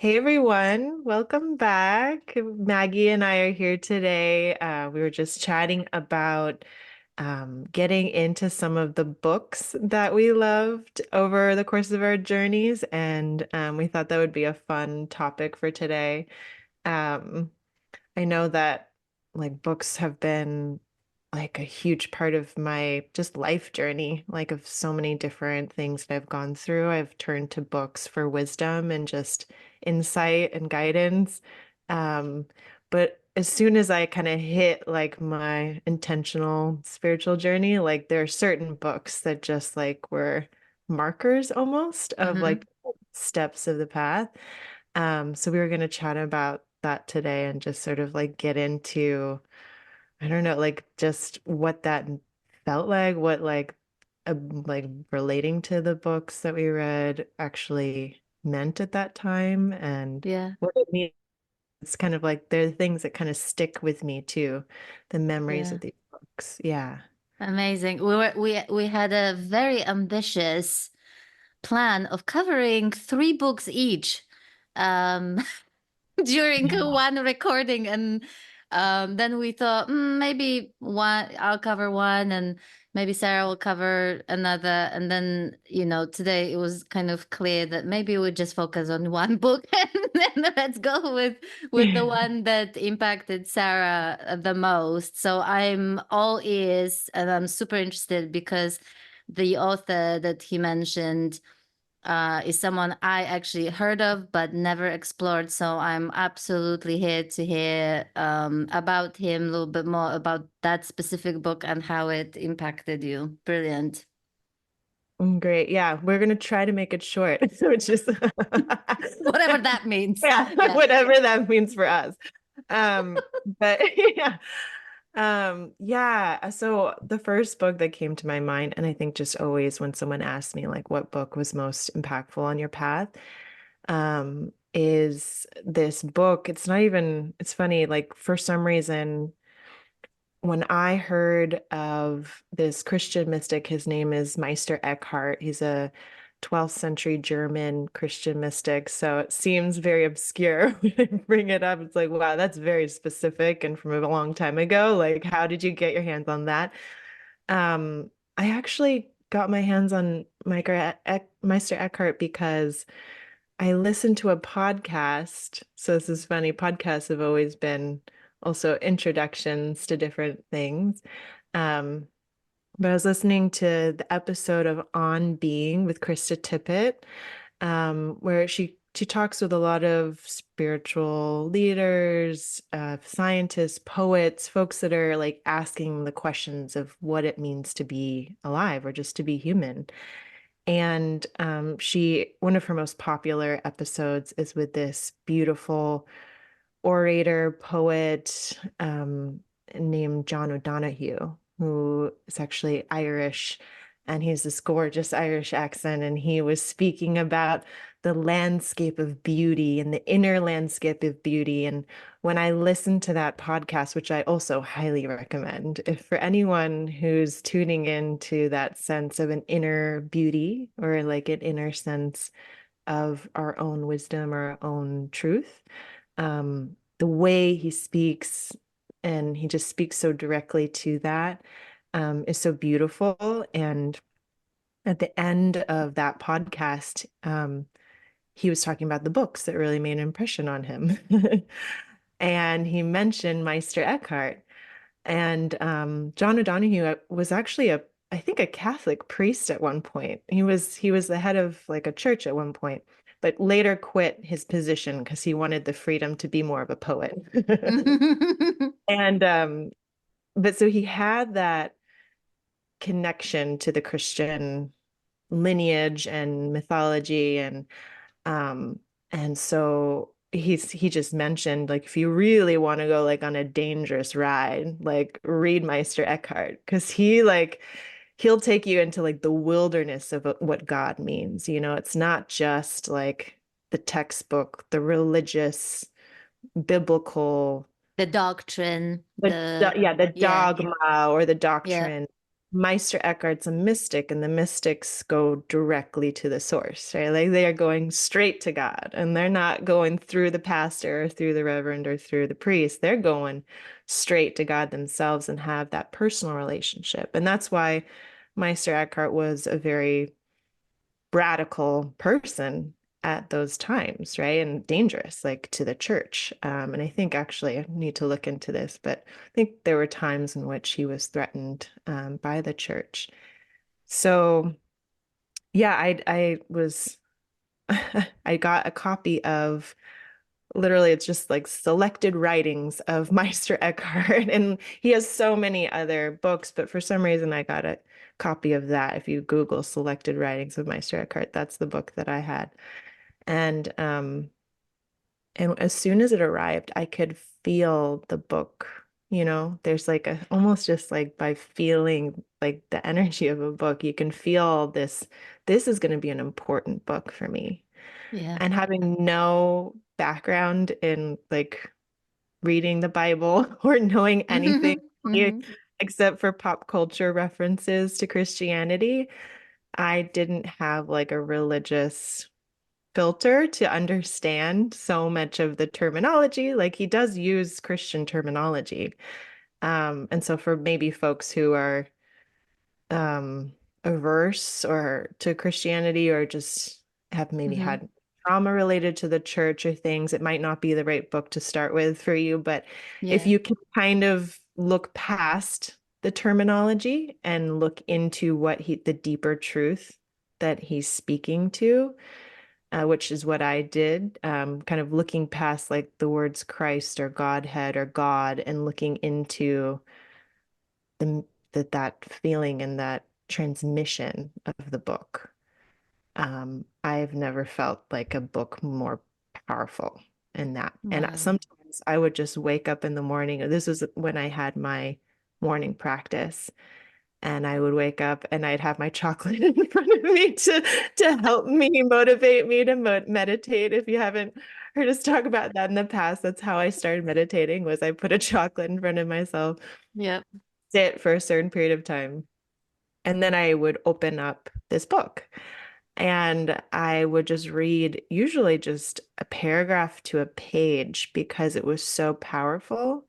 Hey everyone, welcome back. Maggie and I are here today. We were just chatting about getting into some of the books that we loved over the course of our journeys, and we thought that would be a fun topic for today. Um, I know that like books have been like a huge part of my just life journey, like of so many different things that I've gone through. I've turned to books for wisdom and just insight and guidance. Um, but as soon as I kind of hit like my intentional spiritual journey, like there are certain books that just like were markers almost of Hmm. like steps of the path. So we were going to chat about that today and just sort of like get into, I don't know, like just what that felt like, what like relating to the books that we read actually meant at that time and Yeah, what it means. It's kind of like they're things that kind of stick with me too, the memories of yeah. these books. Yeah. Amazing. We had a very ambitious plan of covering three books each. Um, during Yeah. one recording, and then we thought, maybe one I'll cover one and maybe Sarah will cover another, and then today it was kind of clear that maybe we just focus on one book and then let's go with the one that impacted Sarah the most. So I'm all ears and I'm super interested because the author that he mentioned is someone I actually heard of but never explored. So I'm absolutely here to hear about him, a little bit more about that specific book and how it impacted you. Brilliant. Great. Yeah, we're gonna try to make it short. So it's just Whatever that means. yeah, Yeah. whatever that means for us. But yeah. Yeah, so the first book that came to my mind, and I think just always when someone asks me like what book was most impactful on your path, is this book. It's not even, it's funny, like for some reason when I heard of this Christian mystic, his name is Meister Eckhart. He's a 12th century German Christian mystic. So it seems very obscure when I bring it up. It's like, wow, that's very specific and from a long time ago. Like, how did you get your hands on that? I actually got my hands on Meister Eckhart because I listened to a podcast. So this is funny. Podcasts have always been also introductions to different things. Um, but I was listening to the episode of On Being with Krista Tippett, where she talks with a lot of spiritual leaders, scientists, poets, folks that are like asking the questions of what it means to be alive or just to be human. And one of her most popular episodes is with this beautiful orator, poet named John O'Donohue, who is actually Irish. And he has this gorgeous Irish accent. And he was speaking about the landscape of beauty and the inner landscape of beauty. And when I listened to that podcast, which I also highly recommend, if for anyone who's tuning into that sense of an inner beauty or like an inner sense of our own wisdom or our own truth, the way he speaks, and he just speaks so directly to that, is so beautiful. And at the end of that podcast, he was talking about the books that really made an impression on him. And he mentioned Meister Eckhart. And John O'Donohue was actually I think a Catholic priest at one point. He was the head of like a church at one point, but later quit his position because he wanted the freedom to be more of a poet. And but so he had that connection to the Christian lineage and mythology, um and so he just mentioned like if you really want to go like on a dangerous ride, like read Meister Eckhart because he'll take you into like the wilderness of what God means. It's not just like the textbook, the religious, biblical, The doctrine, yeah, the yeah, dogma or the yeah, doctrine. Meister Eckhart's a mystic, and the mystics go directly to the source, right? Like they are going straight to God, and they're not going through the pastor or through the reverend or through the priest. They're going straight to God themselves and have that personal relationship. And that's why Meister Eckhart was a very radical person at those times, right? And dangerous, like to the church. And I think actually I need to look into this, but I think there were times in which he was threatened by the church. So yeah, I was I got a copy of literally it's just like selected writings of Meister Eckhart, and he has so many other books, but for some reason I got a copy of that. If you Google selected writings of Meister Eckhart, that's the book that I had. And as soon as it arrived, I could feel the book. There's like a almost just like by feeling like the energy of a book, you can feel this is going to be an important book for me. Yeah. And having no background in like reading the Bible or knowing anything Hmm. Hmm. except for pop culture references to Christianity, I didn't have like a religious filter to understand so much of the terminology. Like he does use Christian terminology. And so for maybe folks who are um, averse or to Christianity or just have maybe Hmm. had trauma related to the church or things, it might not be the right book to start with for you. But if Yeah. you can kind of look past the terminology and look into the deeper truth that he's speaking to, which is what I did, kind of looking past like the words Christ or Godhead or God and looking into the that feeling and that transmission of the book. I've never felt like a book more powerful in that. And Wow. sometimes I would just wake up in the morning. This was when I had my morning practice, and I would wake up and I'd have my chocolate in front of me to help me motivate me to meditate. If you haven't heard us talk about that in the past, that's how I started meditating was I put a chocolate in front of myself, Yep. sit for a certain period of time, and then I would open up this book and I would just read usually just a paragraph to a page because it was so powerful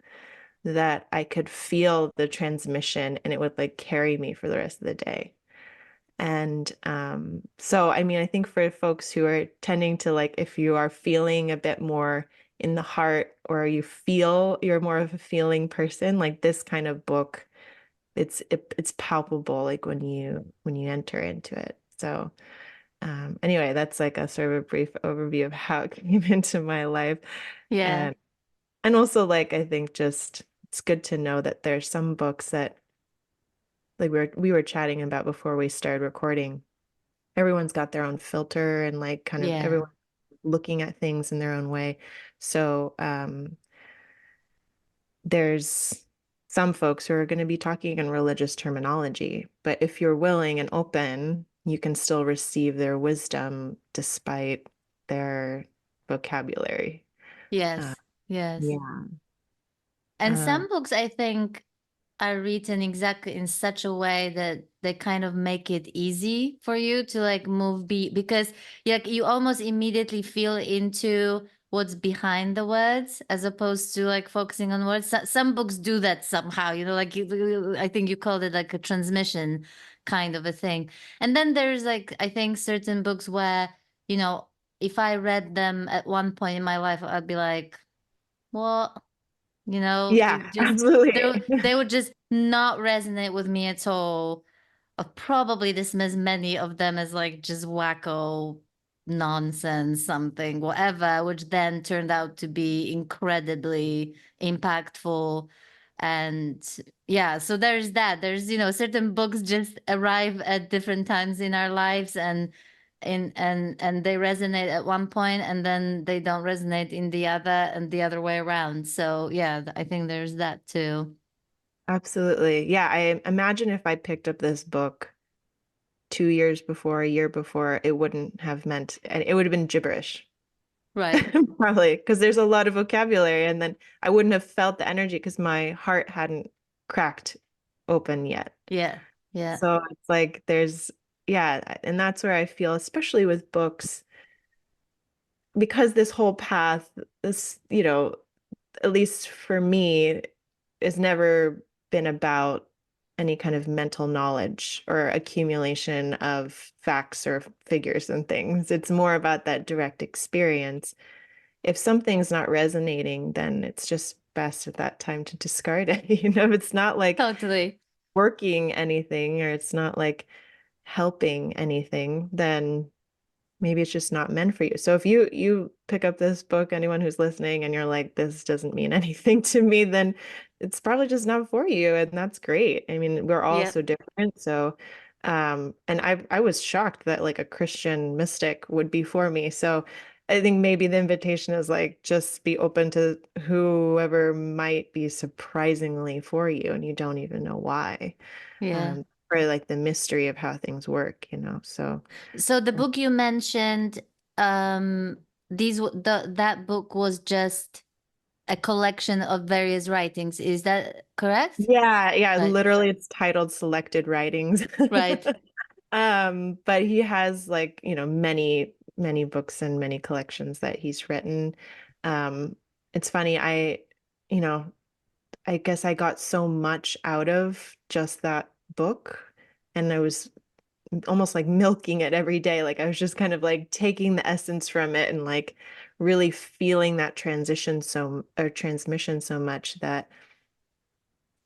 that I could feel the transmission and it would like carry me for the rest of the day. And so, I mean, I think for folks who are tending to like, if you are feeling a bit more in the heart or you feel you're more of a feeling person, like this kind of book, it's palpable like when you enter into it. So anyway, that's like a sort of a brief overview of how it came into my life. Yeah. And and also like I think just it's good to know that there's some books that like we were chatting about before we started recording. Everyone's got their own filter and like kind of Yeah. everyone looking at things in their own way. So there's some folks who are going to be talking in religious terminology, but if you're willing and open, you can still receive their wisdom despite their vocabulary. Uh, Yes. Yes. yeah. And Um, some books, I think, are written exactly in such a way that they kind of make it easy for you to like move because like you almost immediately feel into what's behind the words as opposed to like focusing on words. Some books do that somehow, like I think you called it like a transmission kind of a thing. And then there's like I think certain books where, you know, if I read them at one point in my life, I'd be like, what? They yeah, just absolutely. they would just not resonate with me at all. I've probably dismiss many of them as like just wacko nonsense, something, whatever, which then turned out to be incredibly impactful. And yeah, so there's that. There's, certain books just arrive at different times in our lives and they resonate at one point and then they don't resonate in the other and the other way around. So yeah, I think there's that too. Absolutely. Yeah, I imagine if I picked up this book 2 years before, a year before, it wouldn't have meant, and it would have been gibberish. Right. Probably because there's a lot of vocabulary, and then I wouldn't have felt the energy because my heart hadn't cracked open yet. Yeah. Yeah. So it's like there's, yeah, and that's where I feel, especially with books, because this whole path, this, at least for me, has never been about any kind of mental knowledge or accumulation of facts or figures and things. It's more about that direct experience. If something's not resonating, then it's just best at that time to discard it. It's not like Totally. working anything or it's not like helping anything, then maybe it's just not meant for you. So if you pick up this book, anyone who's listening, and you're like, this doesn't mean anything to me, then it's probably just not for you, and that's great. I mean, we're all Yeah. so different. So, and I was shocked that like a Christian mystic would be for me. So I think maybe the invitation is like just be open to whoever might be surprisingly for you, and you don't even know why. Yeah. Or like the mystery of how things work, So. So the book you mentioned, um, that book was just a collection of various writings. Is that correct? Yeah, yeah, Right. literally it's titled Selected Writings. Right. But he has like, many, many books and many collections that he's written. Um, it's funny, you know, I guess I got so much out of just that book, and I was almost like milking it every day. Like I was just kind of like taking the essence from it and like really feeling that transmission so much that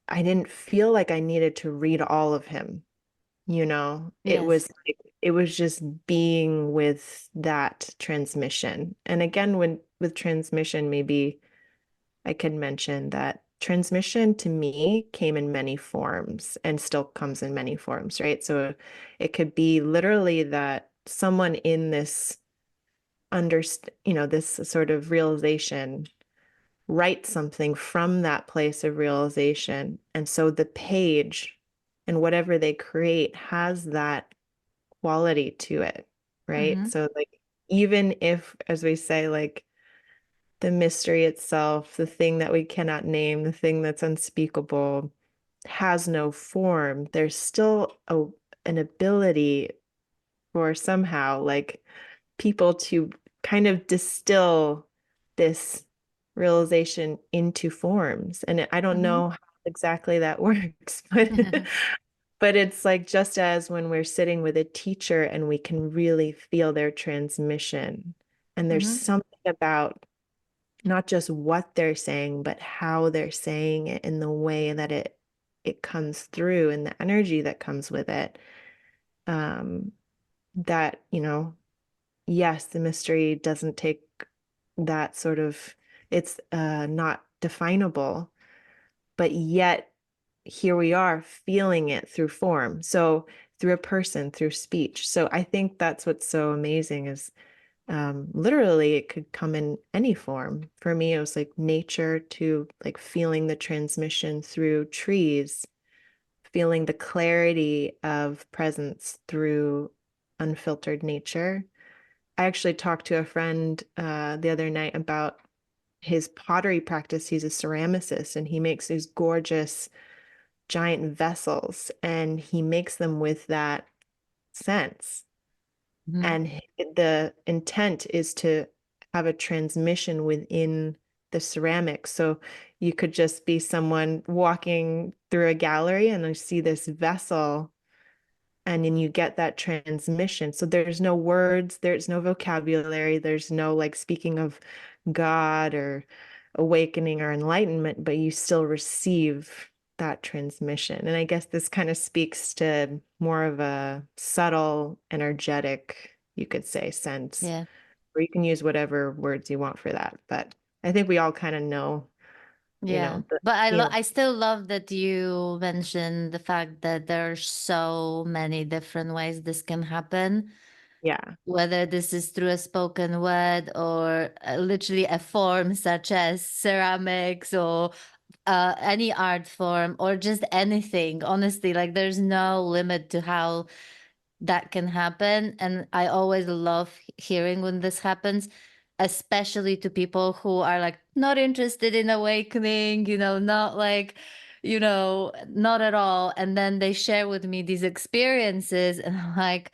I didn't feel like I needed to read all of him, It was Yes. like it was just being with that transmission. And again, when with transmission, maybe I could mention that transmission to me came in many forms and still comes in many forms, right? So it could be literally that someone in this this sort of realization write something from that place of realization. And so the page and whatever they create has that quality to it, right? Mm-hmm. So, like, even if, as we say, like the mystery itself, the thing that we cannot name, the thing that's unspeakable, has no form, there's still an ability for somehow, like, people to kind of distill this realization into forms. And I don't Mm-hmm. know how exactly that works, but it's like just as when we're sitting with a teacher and we can really feel their transmission. And there's Mm-hmm. something about not just what they're saying, but how they're saying it in the way that it comes through and the energy that comes with it. Um, that, yes, the mystery doesn't take that sort of, it's not definable, but yet here we are feeling it through form. So through a person, through speech. So I think that's what's so amazing is literally it could come in any form. For me, it was like nature to like feeling the transmission through trees, feeling the clarity of presence through unfiltered nature. I actually talked to a friend the other night about his pottery practice. He's a ceramicist and he makes these gorgeous giant vessels and he makes them with that sense. Mm-hmm. And the intent is to have a transmission within the ceramics. So you could just be someone walking through a gallery and you see this vessel and then you get that transmission. So there's no words, there's no vocabulary, there's no like speaking of God or awakening or enlightenment, but you still receive that transmission. And I guess this kind of speaks to more of a subtle, energetic, you could say, sense, Yeah. or you can use whatever words you want for that. But I think we all kind of know, Yeah. the But feeling. I still love that you mentioned the fact that there are so many different ways this can happen, Yeah. whether this is through a spoken word or literally a form such as ceramics or any art form or just anything. Honestly, like there's no limit to how that can happen. And I always love hearing when this happens, especially to people who are like not interested in awakening, not like, not at all. And then they share with me these experiences, and I'm like,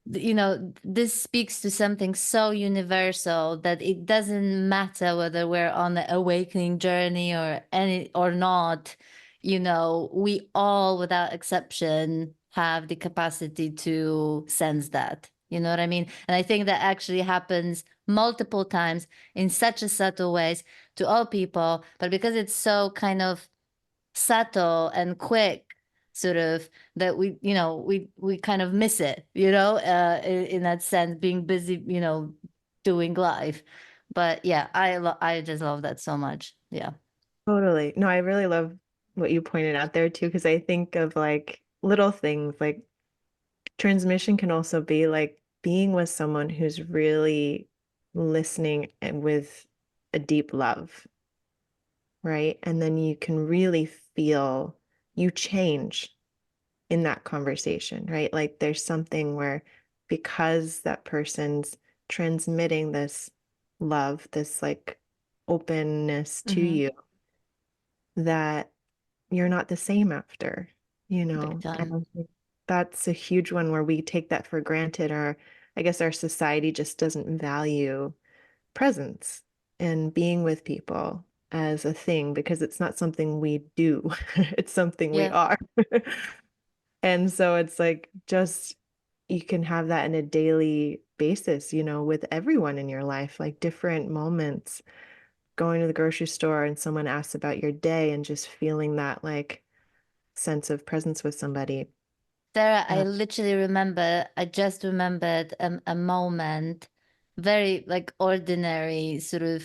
this speaks to something so universal that it doesn't matter whether we're on the awakening journey or not. We all, without exception, have the capacity to sense that. You know what I mean? And I think that actually happens multiple times in such a subtle ways to all people, but because it's so kind of subtle and quick, sort of, that we kind of miss it, in that sense, being busy, doing life. But yeah, I just love that so much. Yeah. Totally. No, I really love what you pointed out there too, because I think of like little things like transmission can also be like being with someone who's really listening and with a deep love, right? And then you can really feel you change in that conversation, right? Like there's something where because that person's transmitting this love, this like openness to Mm-hmm. you, that you're not the same after, Big And time. I think that's a huge one where we take that for granted, or I guess our society just doesn't value presence and being with people as a thing because it's not something we do, it's something we Yeah. are. And so it's like just you can have that in a daily basis, with everyone in your life, like different moments, going to the grocery store and someone asks about your day and just feeling that like sense of presence with somebody. Sarah, Uh, I just remembered a moment, very like ordinary, sort of,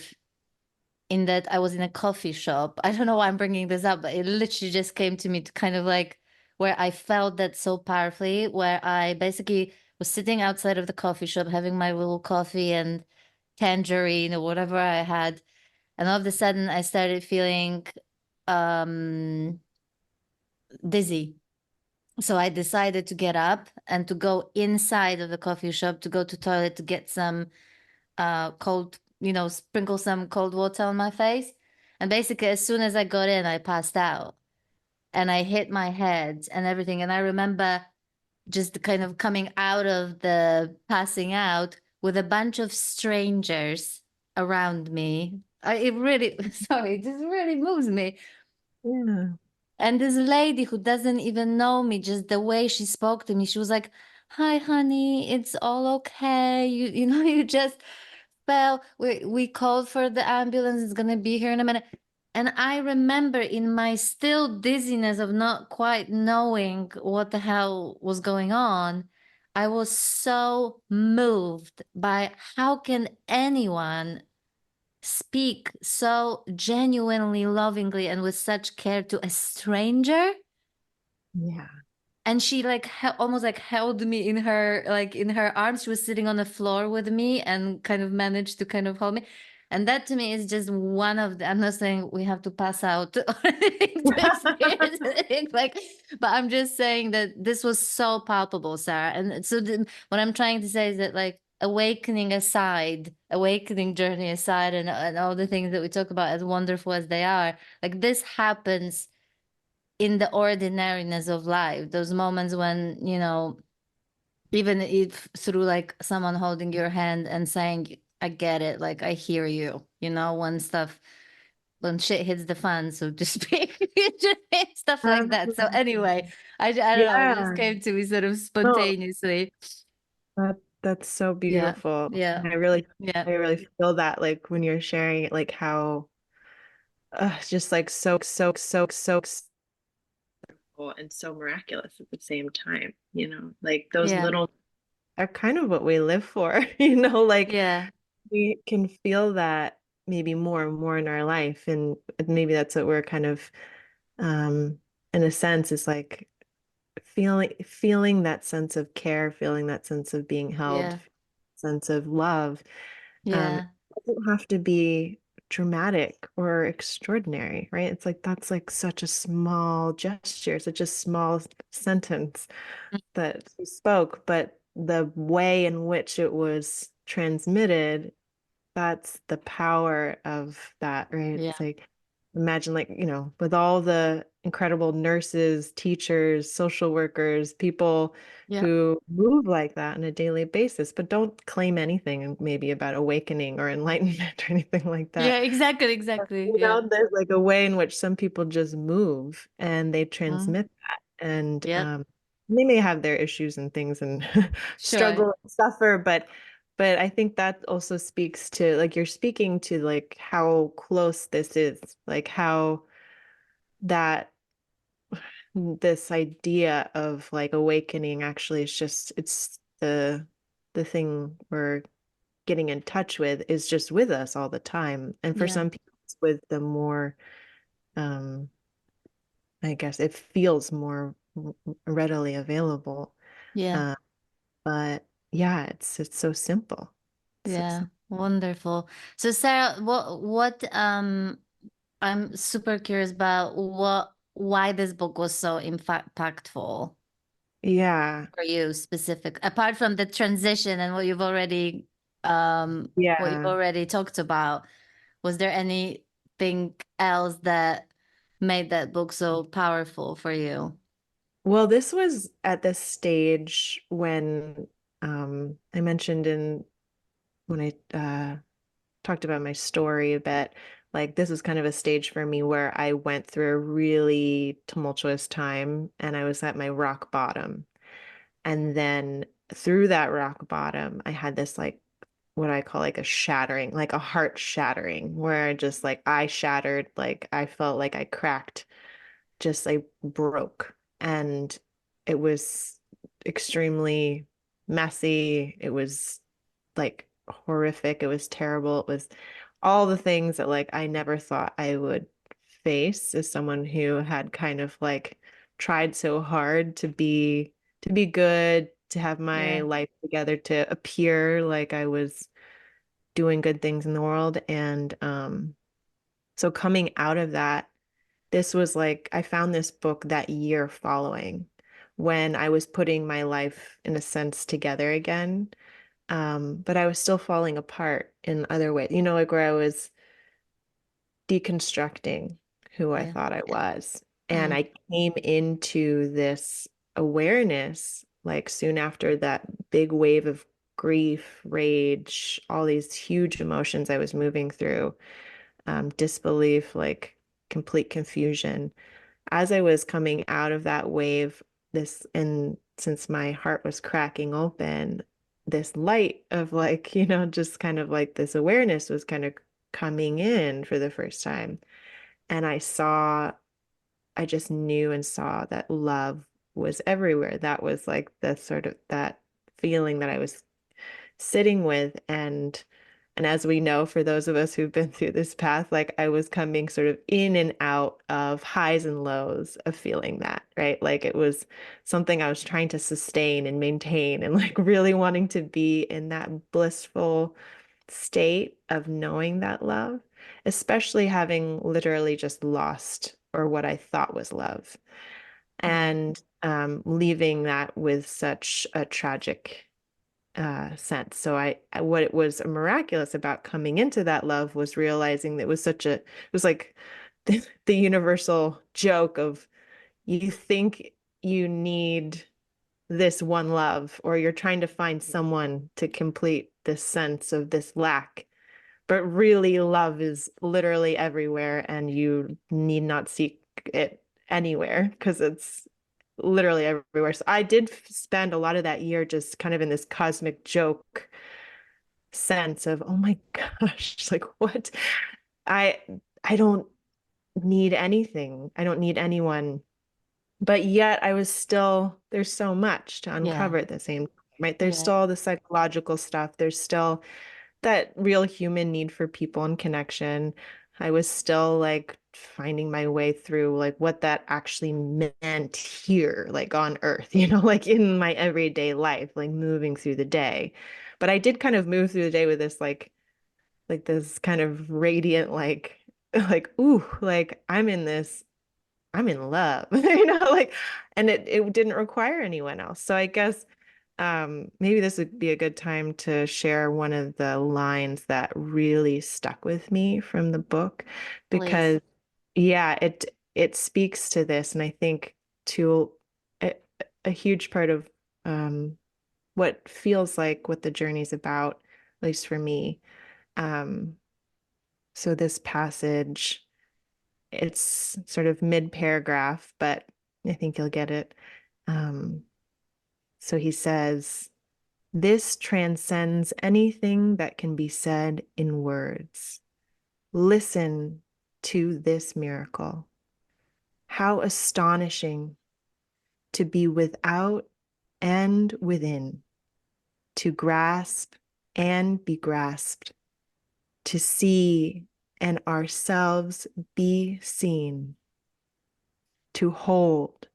in that I was in a coffee shop. I don't know why I'm bringing this up, but it literally just came to me to kind of like where I felt that so powerfully, where I basically was sitting outside of the coffee shop having my little coffee and tangerine or whatever I had. And all of a sudden I started feeling um dizzy. So I decided to get up and to go inside of the coffee shop to go to toilet to get some cold, sprinkle some cold water on my face. And basically, as soon as I got in, I passed out and I hit my head and everything. And I remember just kind of coming out of the passing out with a bunch of strangers around me. It really, sorry, it just really moves me. yeah. And this lady who doesn't even know me, just the way she spoke to me, she was like, "Hi, honey, it's all okay. You just fell. We called for the ambulance. It's gonna be here in a minute." And I remember in my still dizziness of not quite knowing what the hell was going on, I was so moved by how can anyone speak so genuinely, lovingly, and with such care to a stranger. Yeah. And she like almost like held me in her arms. She was sitting on the floor with me and kind of managed to kind of hold me. And that to me is just one of the, I'm not saying we have to pass out or anything to experience it, like, but I'm just saying that this was so palpable, Sarah. And so what I'm trying to say is that, like, awakening aside, awakening journey aside, and all the things that we talk about, as wonderful as they are, like, this happens in the ordinariness of life, those moments when, even if through like someone holding your hand and saying, "I get it, like I hear you," when shit hits the fan, so to speak, stuff like that. So Absolutely. anyway, I don't know, it just Yeah. came to me sort of No, spontaneously. that's so Yeah, beautiful. yeah, And I yeah, really feel that like when you're sharing it, like how just like so simple and so miraculous at the same time, like those yeah, little are kind of what we live for, like yeah, we can feel that maybe more and more in our life. And maybe that's what we're kind of, um, in a sense, is like feeling that sense of care, feeling that sense of being held, yeah, sense of love. It yeah, doesn't have to be dramatic or extraordinary, right? It's like that's like such a small gesture, such a small sentence that she spoke, but the way in which it was transmitted, that's the power of that, right? yeah, It's like imagine like, with all the incredible nurses, teachers, social workers, people Yeah. who move like that on a daily basis, but don't claim anything maybe about awakening or enlightenment or anything like that. Yeah, exactly, exactly. Yeah. There's like a way in which some people just move and they Mhm. transmit that. And Yep. they may have their issues and things and Sure. struggle and suffer, but I think that also speaks to like you're speaking to like how close this is, like how that this idea of like awakening actually is just it's the thing we're getting in touch with is just with us all the time. And for Yeah. some people it's with the more um I guess it feels more readily available. Yeah. Uh, but yeah, it's so simple. It's so Yeah. simple. Wonderful. So Sarah, what I'm super curious about why this book was so impactful Yeah. for you specific, apart from the transition and what you've Yeah. already talked about. Was there anything else that made that book so powerful for you? Well, this was at this stage when I mentioned in when I talked about my story a bit, like this was kind of a stage for me where I went through a really tumultuous time and I was at my rock bottom. And then through that rock bottom, I had this like what I call like a shattering, like a heart shattering, where I just like I shattered, like I felt like I cracked, just like broke. And it was extremely messy. It was like horrific. It was terrible. It was all the things that like I never thought I would face as someone who had kind of like tried so hard to be good, to have my Yeah. life together, to appear like I was doing good things in the world. And so coming out of that, this was like I found this book that year following when I was putting my life in a sense together again. But I was still falling apart in other ways, like where I was deconstructing who I Yeah. thought I was. And Mm. I came into this awareness like soon after that big wave of grief, rage, all these huge emotions I was moving through, disbelief, like complete confusion. As I was coming out of that wave, and since my heart was cracking open, this light of like, just kind of like this awareness was kind of coming in for the first time. And I just knew and saw that love was everywhere. That was like the sort of that feeling that I was sitting with. And as we know, for those of us who've been through this path, like I was coming sort of in and out of highs and lows of feeling that, right? Like it was something I was trying to sustain and maintain and like really wanting to be in that blissful state of knowing that love, especially having literally just lost or what I thought was love Mm. and leaving that with such a tragic sense. So what it was miraculous about coming into that love was realizing that it was like the universal joke of you think you need this one love, or you're trying to find someone to complete this sense of this lack. But really, love is literally everywhere, and you need not seek it anywhere because it's literally everywhere. So I did spend a lot of that year just kind of in this cosmic joke sense of, oh my gosh, like what? I I don't need anything. I don't need anyone. But yet I was still, there's so much to Yeah. uncover at the same time, right? There's Yeah. still all the psychological stuff. There's still that real human need for people and connection. I was still like finding my way through like what that actually meant here, like on Earth, like in my everyday life, like moving through the day. But I did kind of move through the day with this like this kind of radiant like ooh, like I'm in love, like and it didn't require anyone else. So I guess maybe this would be a good time to share one of the lines that really stuck with me from the book, because Please. Yeah, it speaks to this, and I think to a, a huge part of um, what feels like what the journey's about, at least for me. Um, so this passage, it's sort of mid-paragraph, but I think you'll get it. Um, so he says, "This transcends anything that can be said in words. Listen to this miracle. How astonishing to be without and within, to grasp and be grasped, to see and ourselves be seen, to hold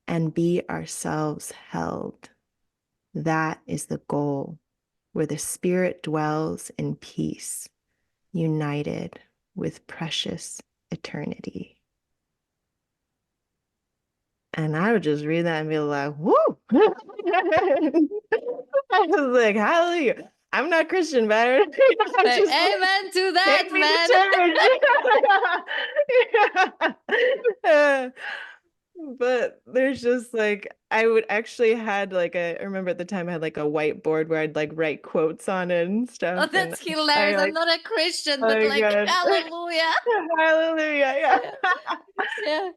and be ourselves held. That is the goal, where the spirit dwells in peace, united with precious eternity." And I would just read that and be like, whoo. I was like, hallelujah. I'm not Christian, but I was Like, just like, amen to that, take me to church. But there's just like I would actually had like I remember at the time I had like a whiteboard where I'd like write quotes on it and Oh, stuff. And that's I hilarious. I'm like, not a Christian, oh but my like, God. hallelujah. Hallelujah. Yeah. Yeah. Yeah.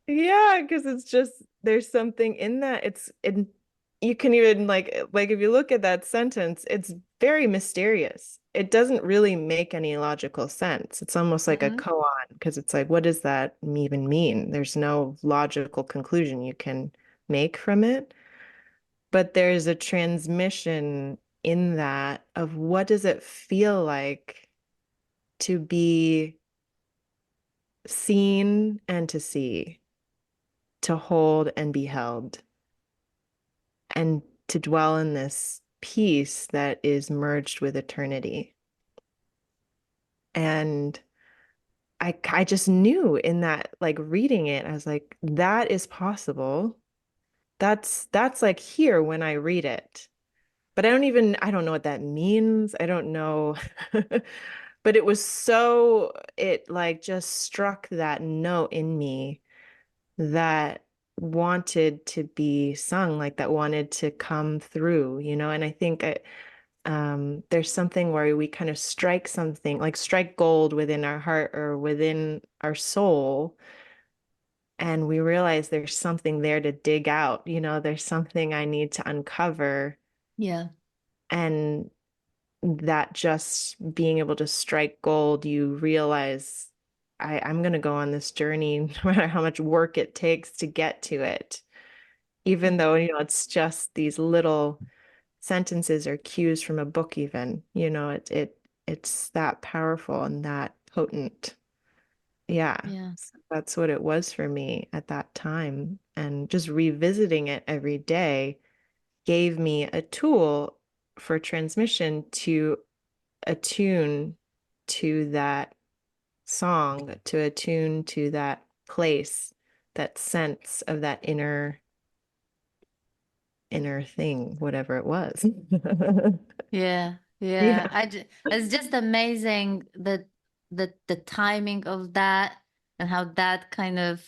Yeah, because it's just there's something in that. It's in you can even like if you look at that sentence, it's very mysterious. It doesn't really make any logical sense. It's almost like a Mhm. koan because it's like, what does that even mean? There's no logical conclusion you can make from it. But there's a transmission in that of what does it feel like to be seen and to see, to hold and be held, and to dwell in this peace that is merged with eternity. And I just knew in that, like reading it, I was like, that is possible. That's like here when I read it. But I don't know what that means. I don't know. But it was so, it like just struck that note in me that wanted to be sung, like that wanted to come through, and I think there's something where we kind of strike something, like strike gold within our heart or within our soul, and we realize there's something there to dig out, there's something I need to uncover. Yeah. And that just being able to strike gold, you realize I'm going to go on this journey, no matter how much work it takes to get to it, even though, it's just these little sentences or cues from a book even, it's that powerful and that potent. Yeah. Yeah. So that's what it was for me at that time. And just revisiting it every day gave me a tool for transmission to attune to that song, to attune to that place, that sense of that inner thing, whatever it was. Yeah. Yeah. Yeah. It's just amazing that the timing of that and how that kind of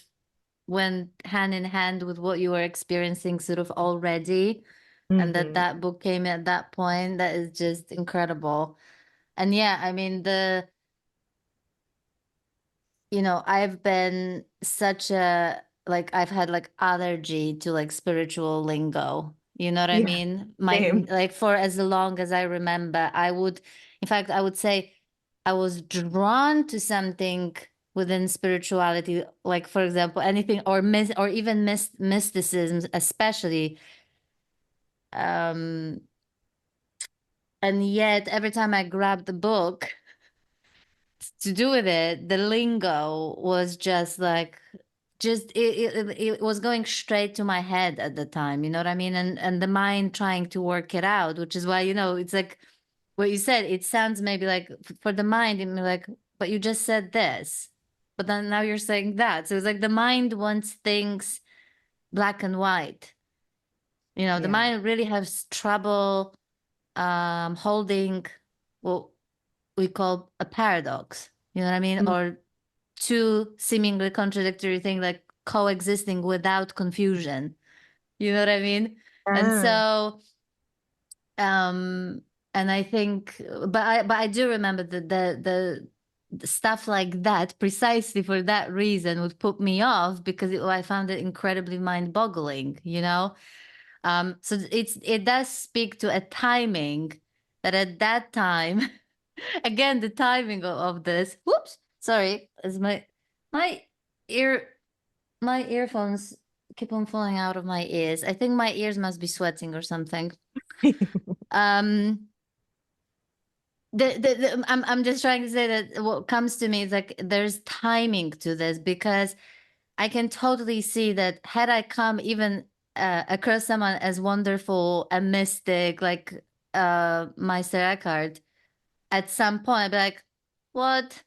went hand in hand with what you were experiencing sort of already, and that Hmm. that book came at that point. That is just incredible. And yeah, I mean, I've been such a, like, I've had like allergy to like spiritual lingo. You know what I Yeah, mean? same. Like for as long as I remember, in fact, I would say I was drawn to something within spirituality, like for example, anything or even mysticism, especially. Um, and yet every time I grabbed the book to do with it, the lingo was just like, just it was going straight to my head at the time. You know what I mean? And the mind trying to work it out, which is why, it's like what you said. It sounds maybe like for the mind, it may be like, but you just said this, but then now you're saying that. So it's like the mind wants things black and white. The Yeah. mind really has trouble holding what we call a paradox. You know what I mean? Mm. Or two seemingly contradictory things like coexisting without confusion. You know what I mean? And Yeah. so um and I think but I do remember that the stuff like that precisely for that reason would put me off because I found it incredibly mind-boggling, you know? So it does speak to a timing that at that time, again, the timing of this. Whoops, sorry, is my ear my earphones keep on falling out of my ears. I think my ears must be sweating or something. Um, I'm just trying to say that what comes to me is like there's timing to this because I can totally see that had I come even across someone as wonderful and mystic like Meister Eckhart, at some point I'd be like, what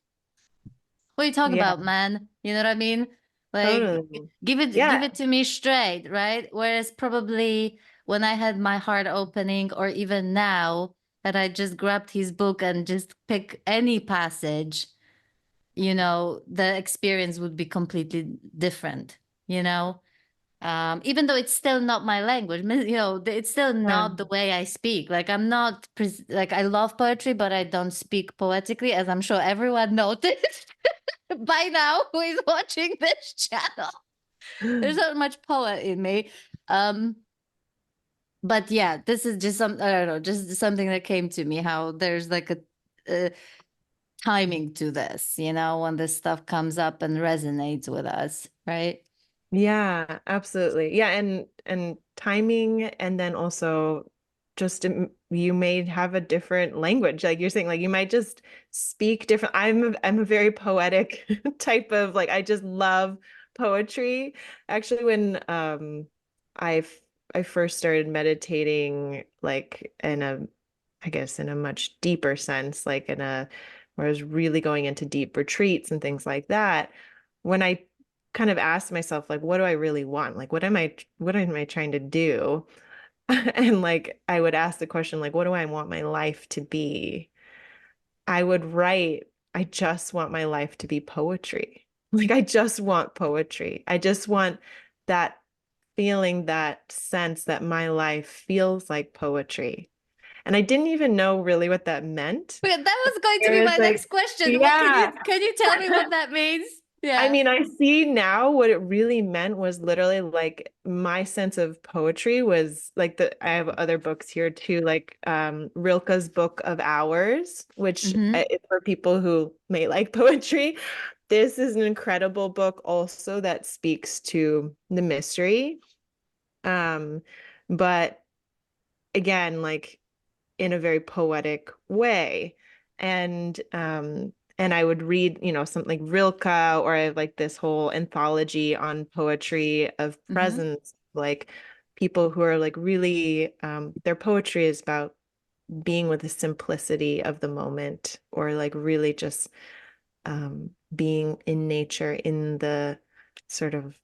are you talking Yeah, about, man? You know what I mean? Like totally. give Yeah. it to me straight, right? Whereas probably when I had my heart opening or even now that I just grabbed his book and just pick any passage, you know, the experience would be completely different, you know? Even though it's still not my language, you know, it's still Yeah. not the way I speak. Like I'm not like I love poetry, but I don't speak poetically, as I'm sure everyone noticed by now who is watching this channel. There's not much poet in me. Um, but yeah, this is just I don't know, just something that came to me. How there's like a timing to this, you know, when this stuff comes up and resonates with us, right? Yeah, absolutely. Yeah, and timing, and then also just you may have a different language. Like you're saying, like you might just speak different. I'm a very poetic type of, like, I just love poetry. Actually, when I f- I first started meditating, like in a, I guess in a much deeper sense, like in a where I was really going into deep retreats and things like that. When I kind of asked myself, like, what do I really want? Like, what am I trying to do? And like I would ask the question, like, what do I want my life to be? I would write, I just want my life to be poetry. Like, I just want poetry. I just want that feeling, that sense that my life feels like poetry. And I didn't even know really what that meant. But that was going to It be was my like, next question. What yeah. can you tell me what that means? I Yeah. mean, I see now what it really meant was literally like my sense of poetry was like I have other books here too, like Rilke's Book of Hours, which Mm-hmm. is for people who may like poetry. This is an incredible book also that speaks to the mystery. Um, but again, like in a very poetic way. And I would read, something like Rilke, or I have like this whole anthology on poetry of Mm-hmm. presence, like people who are like really their poetry is about being with the simplicity of the moment, or like really just being in nature, in the sort of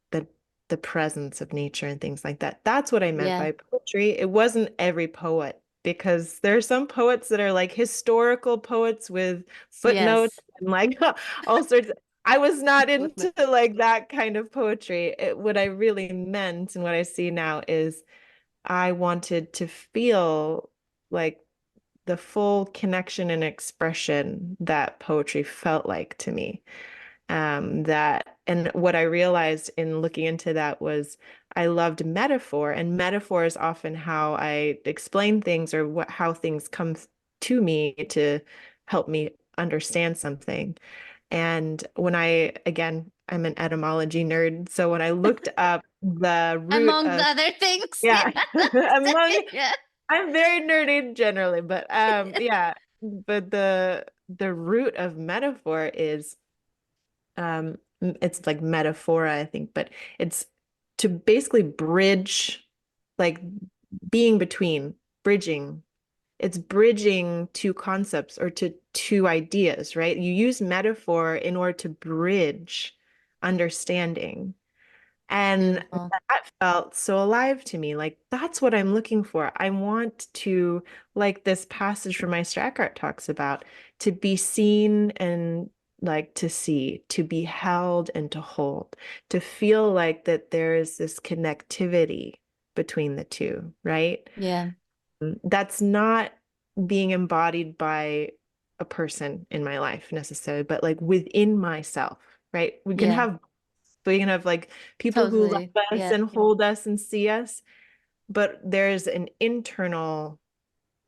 the presence of nature and things like that. That's what I meant Yeah. by poetry. It wasn't every poet, because there are some poets that are like historical poets with footnotes Yes. and like all sorts of, I was not into like that kind of poetry. What I really meant and what I see now is I wanted to feel like the full connection and expression that poetry felt like to me. That, and what I realized in looking into that was I loved metaphor, and metaphor is often how I explain things, or how things come to me to help me understand something. And again, I'm an etymology nerd. So when I looked up the root Among the of, other things. yeah, among, Yeah. I'm very nerdy generally, but yeah, but the root of metaphor is it's like metaphora, I think, but it's to basically bridge, like being between, bridging. It's bridging two concepts, or to two ideas, right? You use metaphor in order to bridge understanding. And Beautiful. that felt so alive to me. Like, that's what I'm looking for. I want to, like this passage from Meister Eckhart talks about, to be seen and like to see, to be held and to hold, to feel like that there is this connectivity between the two, right? Yeah. That's not being embodied by a person in my life necessarily, but like within myself, right? Yeah. We can have like people who love Totally. us Yeah. and hold us and see us, but there's an internal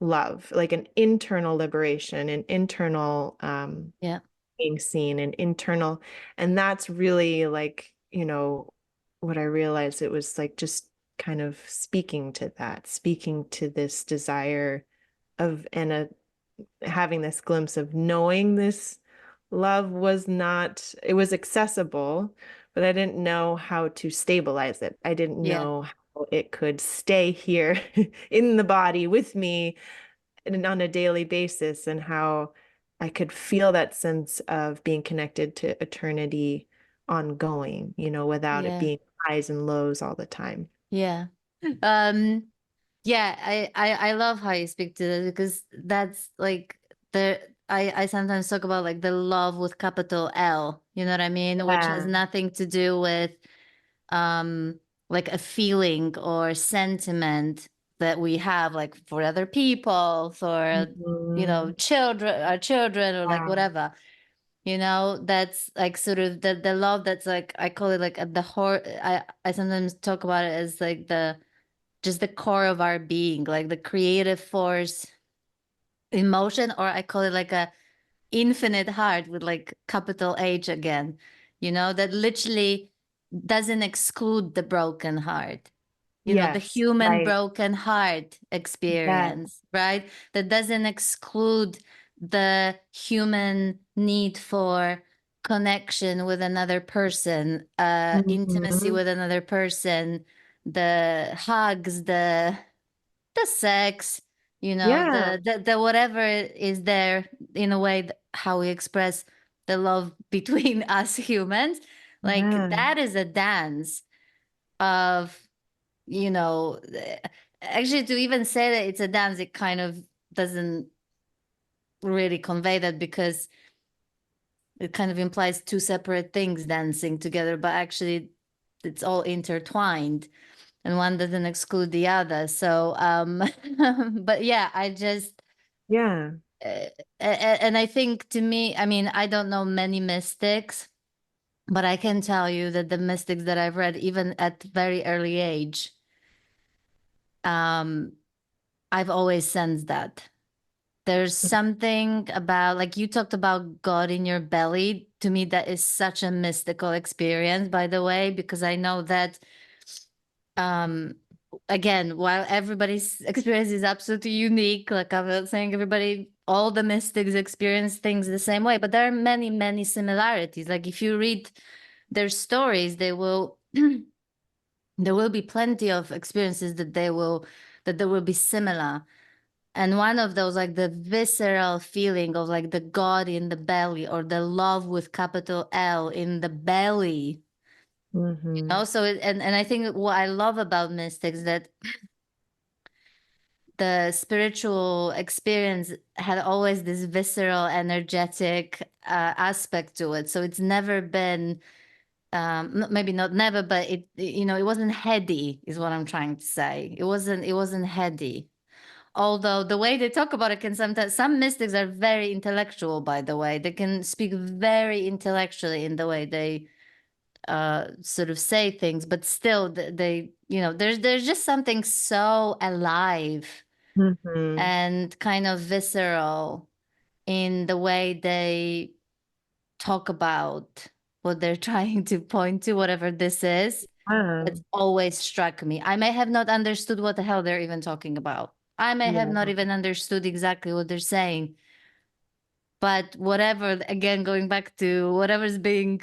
love, like an internal liberation, an internal Yeah. being seen, an internal, and that's really like, what I realized it was like just kind of speaking to that, speaking to this desire of and a having this glimpse of knowing this love was not, it was accessible, but I didn't know how to stabilize it. I didn't Yeah. know how it could stay here in the body with me and on a daily basis, and how I could feel that sense of being connected to eternity ongoing, without it Yeah. being highs and lows all the time. Yeah. Um, yeah, I love how you speak to this because that's like I sometimes talk about like the love with capital L, you know what I mean? Which has Yeah. nothing to do with like a feeling or sentiment that we have like for other people, for Mhm. children, our children, or like Yeah. whatever. That's like sort of the love that's like I call it like at the heart. I sometimes talk about it as like the just the core of our being, like the creative force, emotion, or I call it like a infinite heart with like capital H again, that literally doesn't exclude the broken heart, the Yes, human right. broken heart Yeah. experience, right? That doesn't exclude the human need for connection with another person, intimacy Mhm. with another person, the hugs, the sex, Yeah. the whatever is there in a way how we express the love between us humans. Like Yeah. that is a dance of, you know, actually to even say that it's a dance, it kind of doesn't really convey that because it kind of implies two separate things dancing together, but actually it's all intertwined and one doesn't exclude the other. So, but yeah, I just, Yeah. uh, and I think to me, I mean, I don't know many mystics, but I can tell you that the mystics that I've read, even at very early age, um, I've always sensed that. There's something about, like you talked about God in your belly. To me, that is such a mystical experience, by the way, because I know that um again, while everybody's experience is absolutely unique, like I was saying, everybody, all the mystics experience things the same way, but there are many, many similarities. Like if you read their stories, they will there will be plenty of experiences that there will be similar. And one of those, like the visceral feeling of like the God in the belly, or the love with capital L in the belly. Hmm. So and I think what I love about mystics that the spiritual experience had always this visceral, energetic aspect to it. So it's never been, maybe not never, but it wasn't heady, is what I'm trying to say. It wasn't heady. Although the way they talk about it can sometimes, some mystics are very intellectual, by the way. They can speak very intellectually in the way they sort of say things, but still there's just something so alive Hmm. and kind of visceral in the way they talk about what they're trying to point to, whatever this is. That's Wow. always struck me. I may have not understood what the hell they're even talking about. I may have not Yeah. even understood exactly what they're saying. But whatever, again, going back to whatever's being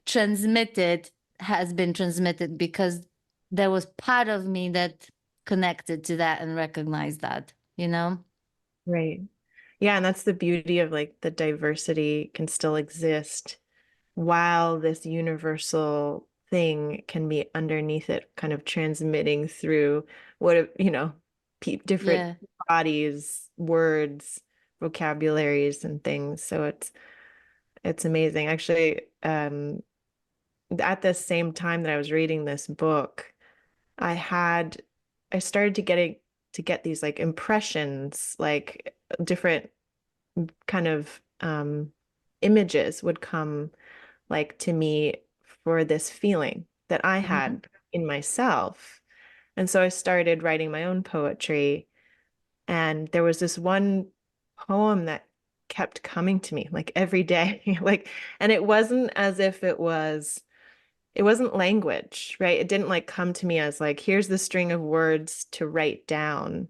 transmitted has been transmitted because there was part of me that connected to that and recognized that. Right. Yeah, and that's the beauty of like the diversity can still exist while this universal thing can be underneath it, kind of transmitting through different Yeah. bodies, words, vocabularies, and things. So it's amazing. Actually, at the same time that I was reading this book, I had I started to get these like impressions, like different kind of images would come like to me for this feeling that I Hmm. had in myself. And so I started writing my own poetry. And there was this one poem that kept coming to me like every day. Like, and it wasn't as if it wasn't language, right? It didn't like come to me as like, here's the string of words to write down,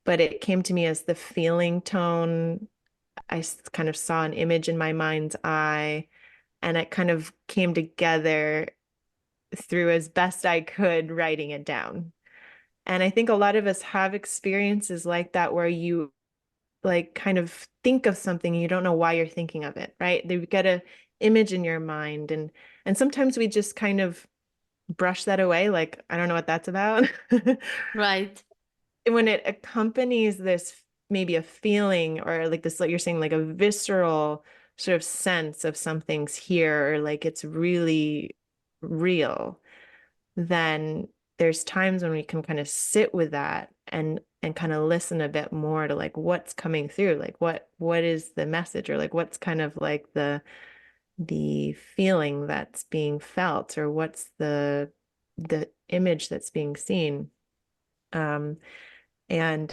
but it came to me as the feeling tone. Kind of saw an image in my mind's eye, and it kind of came together through as best I could writing it down. And I think a lot of us have experiences like that where you like kind of think of something and you don't know why you're thinking of it, right? You get a image in your mind, and sometimes we just kind of brush that away like I don't know what that's about. Right. When it accompanies this maybe a feeling or like this like you're saying like a visceral sort of sense of something's here or like it's really real, then there's times when we can kind of sit with that and kind of listen a bit more to like what's coming through, like what is the message or like what's kind of like the feeling that's being felt or what's the image that's being seen. Um and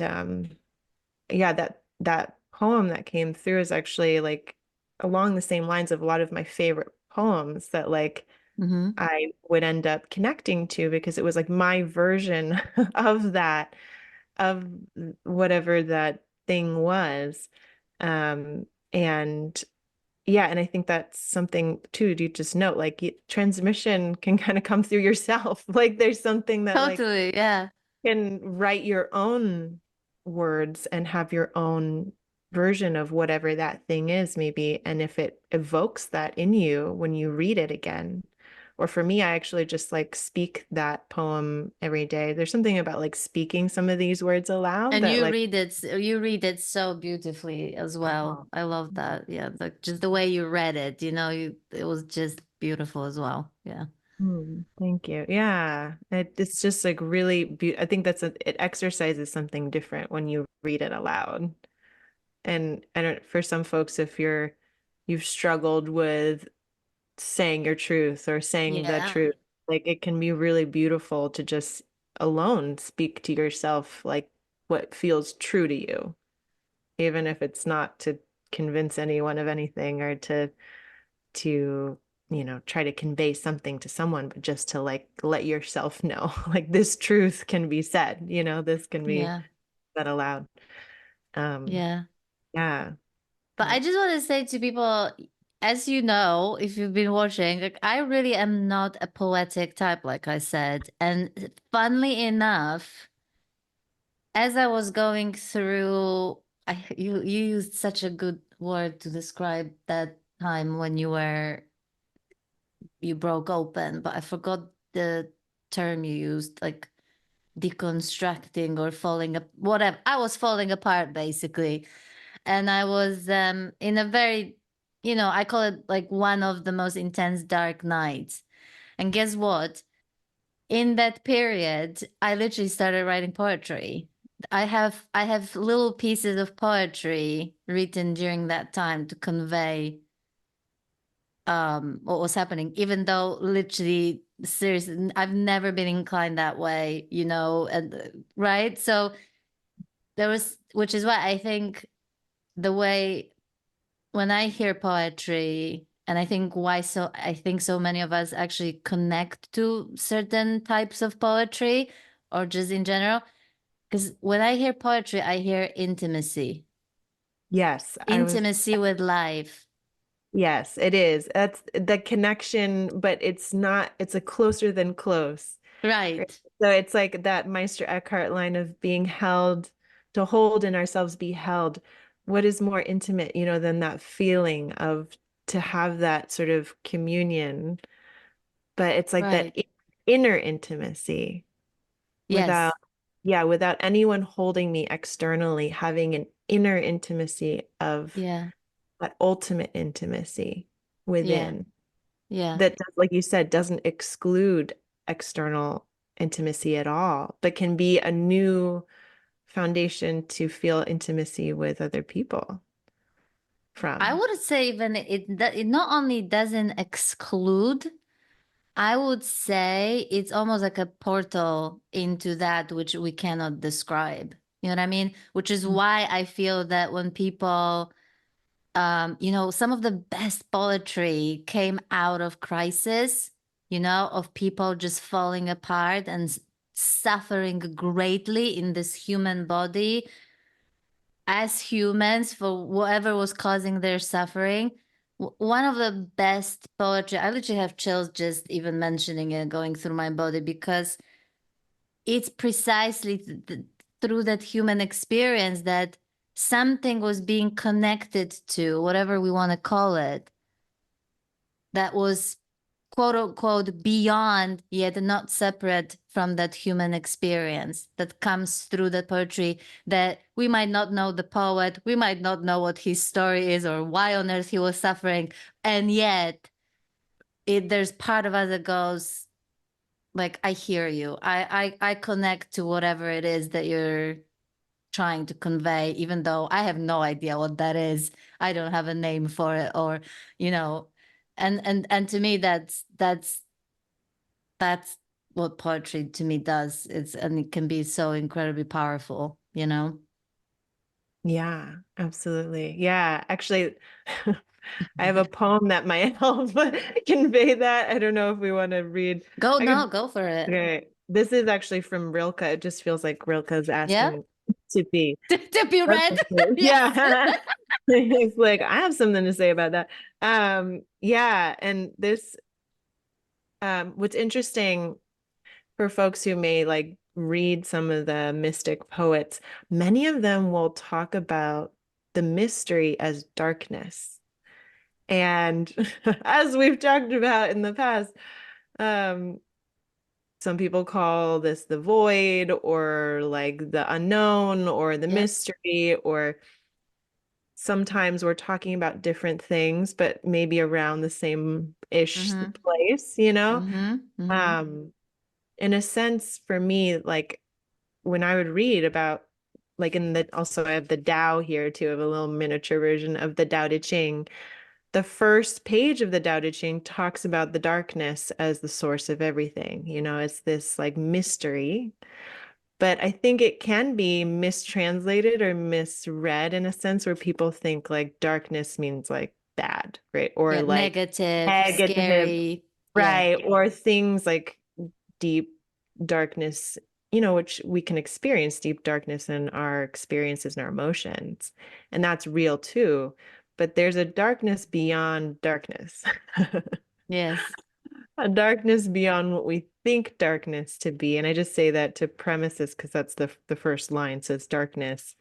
yeah, that poem that came through is actually like along the same lines of a lot of my favorite poems that like Hmm. I would end up connecting to because it was like my version of that, of whatever that thing was. Um, and yeah, and I think that's something too, to just note, like transmission can kind of come through yourself. Like there's something that like Totally. Yeah. can write your own words and have your own version of whatever that thing is, maybe. And if it evokes that in you when you read it again, or for me, I actually just like speak that poem every day. There's something about like speaking some of these words aloud And that like, you read it so beautifully as well. oh, I love that. Yeah, just the way you read it, it was just beautiful as well. Yeah. thank you. Yeah, it's just like really I think it exercises something different when you read it aloud. And I don't, for some folks, if you've struggled with saying your truth or saying the Yeah. truth, like it can be really beautiful to just alone speak to yourself like what feels true to you, even if it's not to convince anyone of anything or to try to convey something to someone, but just to like let yourself know like this truth can be said, this can be Yeah. said aloud. Um, Yeah. yeah, But I but just want to say to people, as you know, if you've been watching, like I really am not a poetic type, like I said. And funnily enough, as I was going through, you used such a good word to describe that time when you broke open, but I forgot the term you used, like deconstructing or falling up, whatever. I was falling apart basically. And I was in a very, I call it like one of the most intense dark nights. And guess what? In that period, I literally started writing poetry. I have little pieces of poetry written during that time to convey what was happening, even though literally seriously I've never been inclined that way, and right. So there was, which is why I think the way when I hear poetry, and I think so many of us actually connect to certain types of poetry or just in general, because when I hear poetry I hear intimacy, yes, intimacy with life. yes, it is. That's the connection, but it's not, it's a closer than close. Right? Right. So it's like that Meister Eckhart line of being held, to hold in ourselves, be held. What is more intimate, than that feeling of to have that sort of communion, but it's like that Right. inner intimacy without, Yes. yeah, without anyone holding me externally, having an inner intimacy of Yeah. that ultimate intimacy Yeah. within Yeah. that, like you said, doesn't exclude external intimacy at all, but can be a new foundation to feel intimacy with other people I from. would say even it not only doesn't exclude, I would say it's almost like a portal into that which we cannot describe. You know what I mean? Which is why I feel that when people, some of the best poetry came out of crisis, of people just falling apart and suffering greatly in this human body as humans for whatever was causing their suffering. One of the best poetry, I literally have chills just even mentioning it going through my body because it's precisely through that human experience that something was being connected to, whatever we want to call it, that was quote unquote beyond yet not separate from that human experience that comes through the poetry, that we might not know the poet, we might not know what his story is or why on earth he was suffering, and yet there's part of us that goes like, I hear you, I connect to whatever it is that you're trying to convey, even though I have no idea what that is. I don't have a name for it, or you know and to me that's what poetry to me does. And it can be so incredibly powerful. Yeah, absolutely. Yeah, actually, I have a poem that might help convey that. I don't know if we want to read. Go, I no, could, go for it. okay. This is actually from Rilke. It just feels like Rilke's Yeah. asking to be. To be read. Yes. Yeah. It's like, I have something to say about that. Yeah, and this what's interesting for folks who may like read some of the mystic poets, many of them will talk about the mystery as darkness. And as we've talked about in the past, um, some people call this the void or like the unknown or the Yep. mystery, or sometimes we're talking about different things, but maybe around the same-ish Mm-hmm. place, you know? Mm-hmm. Mm-hmm. Um, in a sense, for me, like when I would read about, like in the, also I have the Tao here too, of a little miniature version of the Tao Te Ching. The first page of the Tao Te Ching talks about the darkness as the source of everything. You know, it's this like mystery, but I think it can be mistranslated or misread in a sense where people think like darkness means like bad, right? Or Yeah, like negative, negative, scary. Yeah. right? Or things like deep darkness, you know, which we can experience deep darkness in our experiences and our emotions. And that's real too. But there's a darkness beyond darkness, Yes. a darkness beyond what we think darkness to be. And I just say that to premise this because that's the first line says darkness.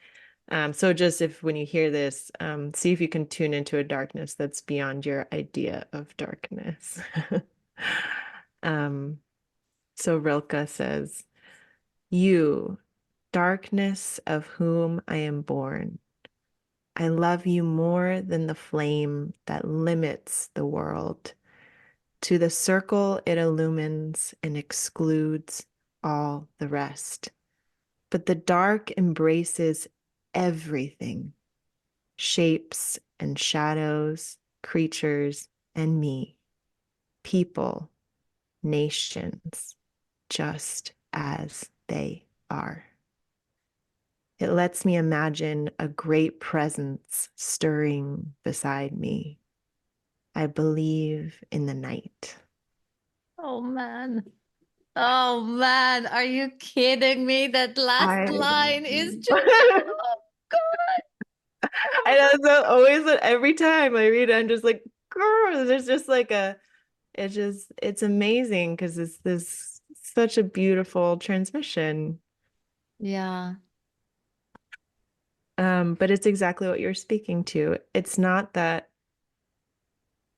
So just if when you hear this, see if you can tune into a darkness that's beyond your idea of darkness. um, so Rilke says, "You, darkness of whom I am born, I love you more than the flame that limits the world. To the circle it illumines and excludes all the rest. But the dark embraces everything, shapes and shadows, creatures and me, people, nations, just as they are. It lets me imagine a great presence stirring beside me. I believe in the night." Oh man. Oh man, are you kidding me? That last I line is just, oh God. I know, so always every time I read it, I'm just like, girl, there's just like it's amazing because it's this such a beautiful transmission. Yeah. But it's exactly what you're speaking to. It's not that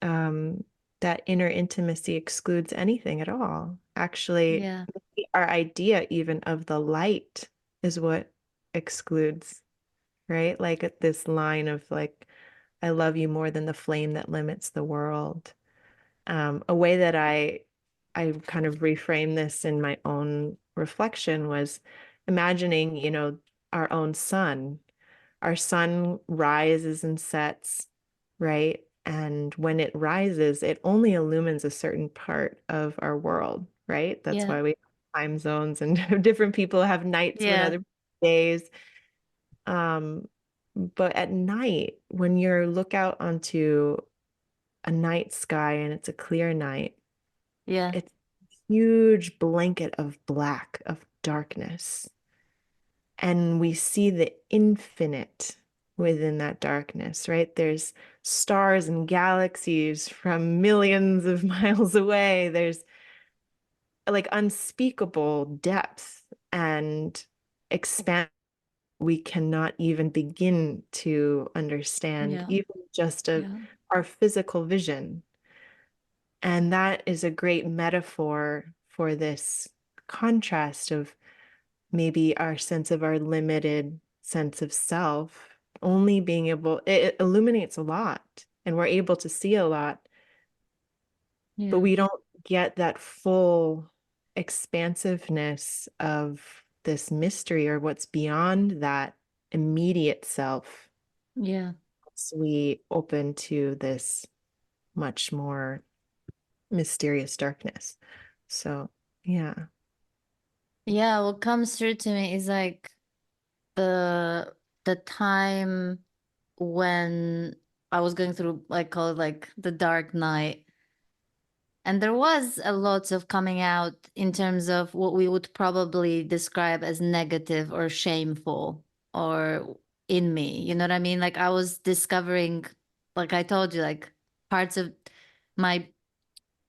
um that inner intimacy excludes anything at all. Actually, Yeah. our idea even of the light is what excludes, right? Like this line of like I love you more than the flame that limits the world. A way that I kind of reframed this in my own reflection was imagining, our own sun. Our sun rises and sets, right? And when it rises, it only illumines a certain part of our world, right? That's Yeah. why we have time zones and different people have nights when Yeah. other days. Um, but at night, when you look out onto a night sky and it's a clear night, Yeah. it's a huge blanket of black, of darkness. And we see the infinite within that darkness, right? There's stars and galaxies from millions of miles away. There's like unspeakable depth and expanse we cannot even begin to understand, Yeah. even just of Yeah. our physical vision. And that is a great metaphor for this contrast of maybe our sense of our limited sense of self only being able, it illuminates a lot and we're able to see a lot, but Yeah. we don't get that full expansiveness of this mystery or what's beyond that immediate self Yeah. as we open to this much more mysterious darkness. So, yeah. Yeah. What comes through to me is like the the time when I was going through, like, call it like the dark night. And there was a lot of coming out in terms of what we would probably describe as negative or shameful or in me. You know what I mean? Like I was discovering, like I told you, like parts of my,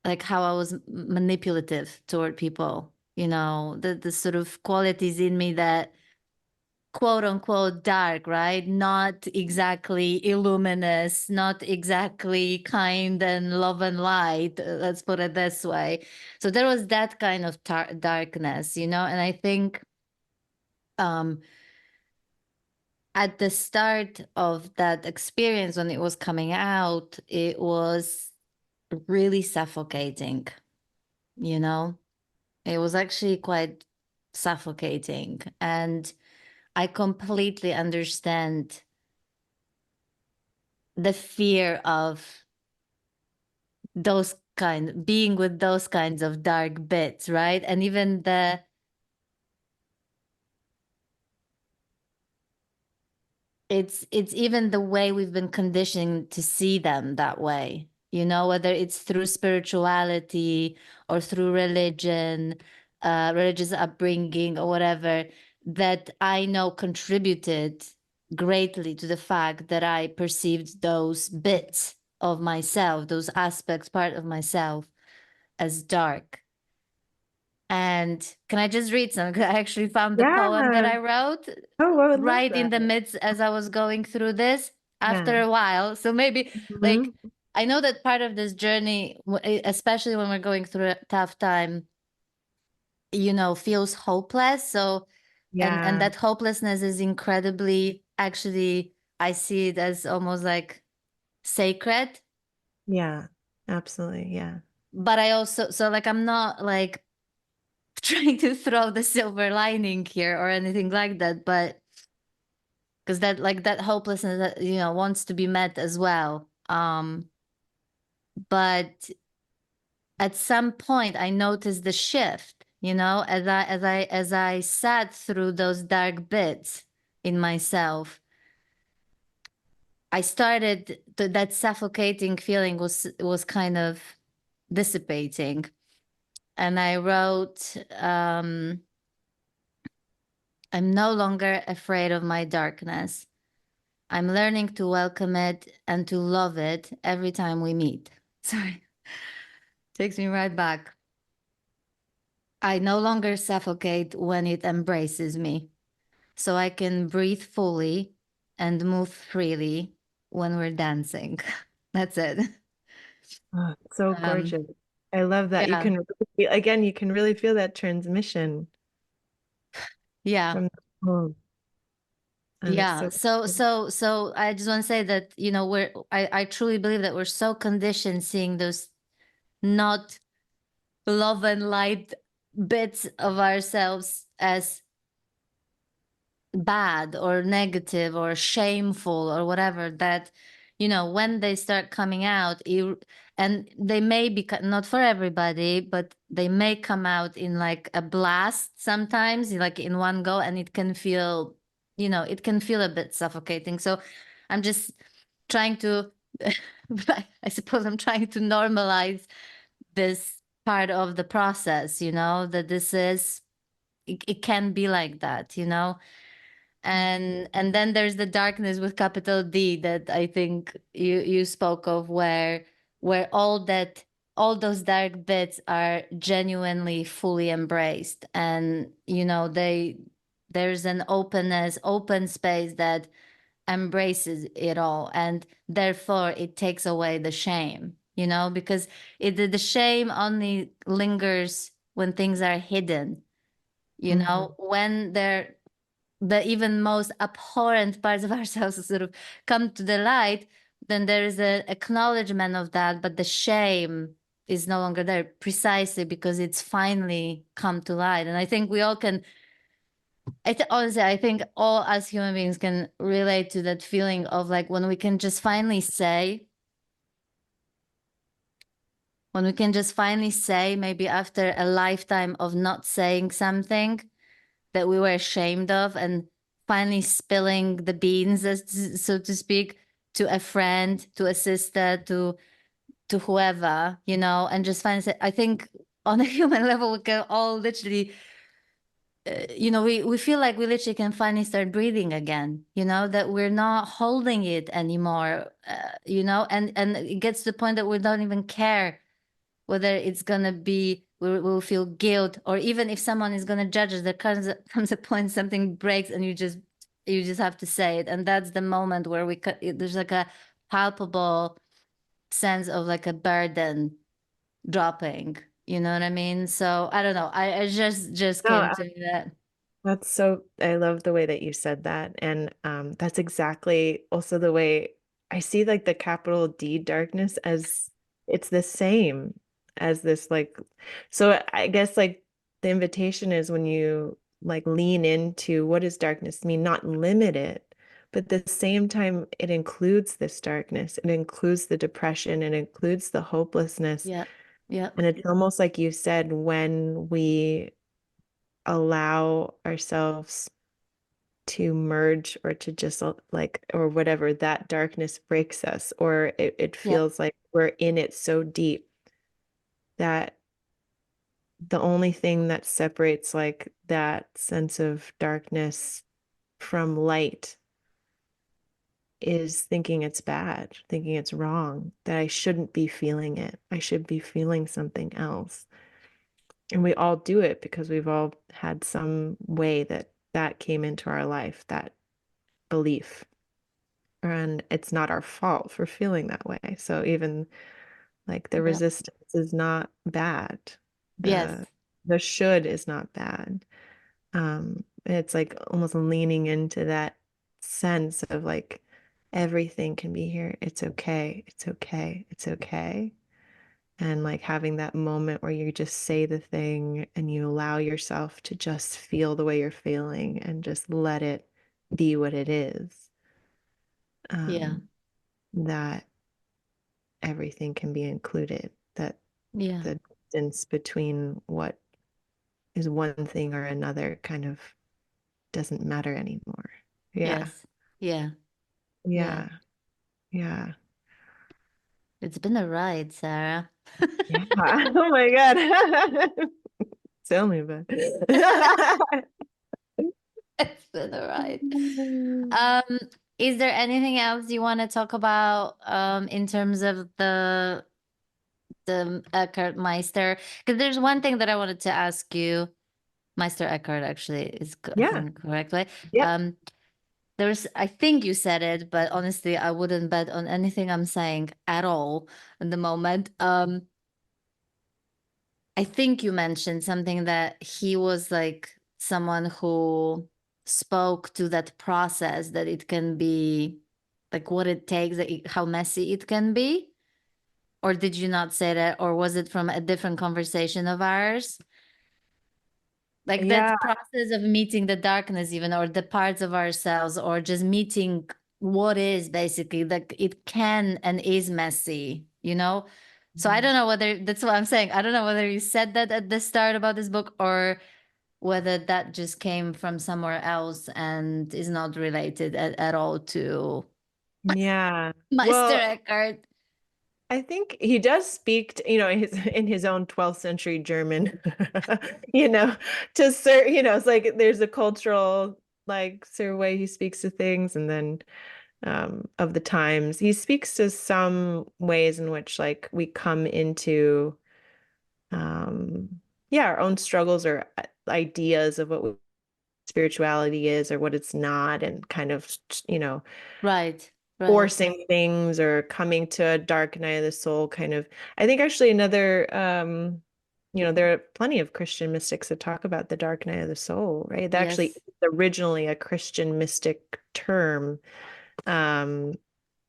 like how I was manipulative toward people, the sort of qualities in me that quote unquote dark, right? Not exactly illuminous, not exactly kind and love and light. Let's put it this way. So there was that kind of darkness, and I think um, at the start of that experience when it was coming out, it was really suffocating, you know? It was actually quite suffocating. And I completely understand the fear of being with those kinds of dark bits, right? And even it's even the way we've been conditioned to see them that way, whether it's through spirituality or through religion, religious upbringing or whatever, that I know contributed greatly to the fact that I perceived those bits of myself, those aspects, part of myself, as dark. And can I just read some? 'Cause I actually found the poem that Yeah. I wrote Oh, I would love right in that. the midst as I was going through this Yeah. after a while. So maybe, like, Mhm. I know that part of this journey, especially when we're going through a tough time, feels hopeless. So, and Yeah. that hopelessness is incredibly, actually, I see it as almost like sacred. Yeah. Absolutely. Yeah. But I also, so like, I'm not like trying to throw the silver lining here or anything like that, but because that, like, that hopelessness that wants to be met as well. But at some point I noticed the shift, as I sat through those dark bits in myself. I started that suffocating feeling was kind of dissipating, and I wrote, I'm no longer afraid of my darkness. I'm learning to welcome it and to love it every time we meet. Sorry, takes me right back. I no longer suffocate when it embraces me, so I can breathe fully and move freely when we're dancing. That's it. Oh, so Um, gorgeous. I love that. You yeah, can again, you can really feel that transmission yeah, from the poem. And it's Yeah. so So I just want to say that, I truly believe that we're so conditioned seeing those not love and light bits of ourselves as bad or negative or shameful or whatever, that when they start coming out, and they may be not for everybody, but they may come out in like a blast sometimes, like in one go, and it can feel a bit suffocating. So I'm just trying to I suppose I'm trying to normalize this part of the process, that it can be like that, and then there's the darkness with capital D that I think you spoke of, where all those dark bits are genuinely fully embraced, and there's an open space that embraces it all, and therefore it takes away the shame, because the shame only lingers when things are hidden, Mhm. when the even most abhorrent parts of ourselves sort of come to the light, then there is an acknowledgement of that, but the shame is no longer there, precisely because it's finally come to light. And I think we all can, honestly, I think all us human beings can relate to that feeling of like when we can just finally say, maybe after a lifetime of not saying something that we were ashamed of, and finally spilling the beans, so to speak, to a friend, to a sister, to whoever, and just finally say, I think on a human level, we can all literally, we feel like we literally can finally start breathing again, that we're not holding it anymore, and it gets to the point that we don't even care whether it's gonna be we'll feel guilt, or even if someone is gonna judge us. There comes a point something breaks, and you just have to say it, and that's the moment where there's like a palpable sense of like a burden dropping. You know what I mean? So I don't know. I just no, came to that. that's so, I love the way that you said that. And that's exactly also the way I see like the capital D darkness as it's the same as this like, so I guess like the invitation is when you like lean into what does darkness mean, not limit it, but at the same time it includes this darkness, it includes the depression, it includes the hopelessness. Yeah. Yeah. And it's almost like you said, when we allow ourselves to merge or to just like, or whatever, that darkness breaks us, or it Yeah. feels like we're in it so deep that the only thing that separates like that sense of darkness from light is thinking it's bad, thinking it's wrong, that I shouldn't be feeling it. I should be feeling something else. And we all do it because we've all had some way that that came into our life, that belief. And it's not our fault for feeling that way. So even like the Yeah. resistance is not bad. Yes. The should is not bad. It's like almost leaning into that sense of like everything can be here. It's okay. It's okay. It's okay. And like having that moment where you just say the thing and you allow yourself to just feel the way you're feeling and just let it be what it is. Yeah. Um, that everything can be included, that Yeah. the distance between what is one thing or another kind of doesn't matter anymore. Yeah. Yes. Yeah. Yeah. Yeah. Yeah. It's been a ride, Sarah. Yeah. Oh my God. Tell me about it. It's been a ride. Um, is there anything else you want to talk about in terms of the Eckhart Meister? Because there's one thing that I wanted to ask you. Meister Eckhart actually is, I Yeah. think, the correct way. Yep. Um, I think you said it, but honestly, I wouldn't bet on anything I'm saying at all in the moment. I think you mentioned something that he was like someone who spoke to that process, that it can be like what it takes, how messy it can be? Or did you not say that? Or was it from a different conversation of ours? Like Yeah, that process of meeting the darkness, even, or the parts of ourselves, or just meeting what is basically like it can and is messy, you know? So I don't know whether that's what I'm saying. I don't know whether you said that at the start about this book or whether that just came from somewhere else and is not related at all to yeah. Meister Well, Eckhart. I think he does speak to, in his own 12th century German, to it's like there's a cultural, like, sort of way he speaks to things, and then of the times. He speaks to some ways in which, like, we come into, um, yeah, our own struggles or ideas of what spirituality is or what it's not, and kind of, you know, Right, right. forcing things or coming to a dark night of the soul kind of. I think actually another, there are plenty of Christian mystics that talk about the dark night of the soul, right? That actually Yes, is originally a Christian mystic term. Um,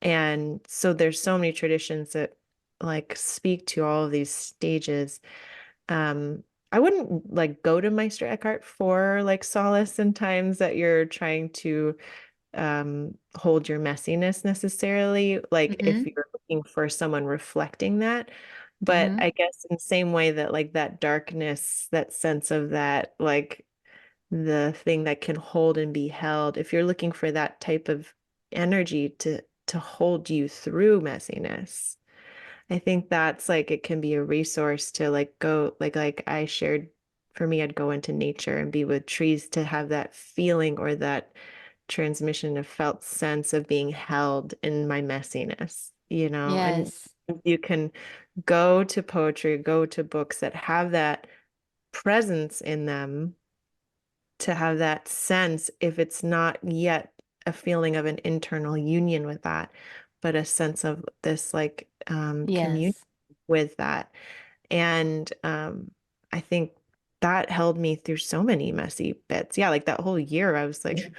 and so there's so many traditions that, like, speak to all of these stages. Um, I wouldn't, like, go to Meister Eckhart for, like, solace in times that you're trying to hold your messiness necessarily, like if mm-hmm, you're looking for someone reflecting that. But mm-hmm. I guess in the same way that, like, that darkness, that sense of that, like, the thing that can hold and be held, if you're looking for that type of energy to hold you through messiness, I think that's, like, it can be a resource to, like, go, like I shared, for me, I'd go into nature and be with trees to have that feeling or that transmission of felt sense of being held in my messiness, and Yes, you can go to poetry, go to books that have that presence in them, to have that sense, if it's not yet a feeling of an internal union with that, but a sense of this, like, communion yes. with that. And I think that held me through so many messy bits. Yeah, like that whole year, I was like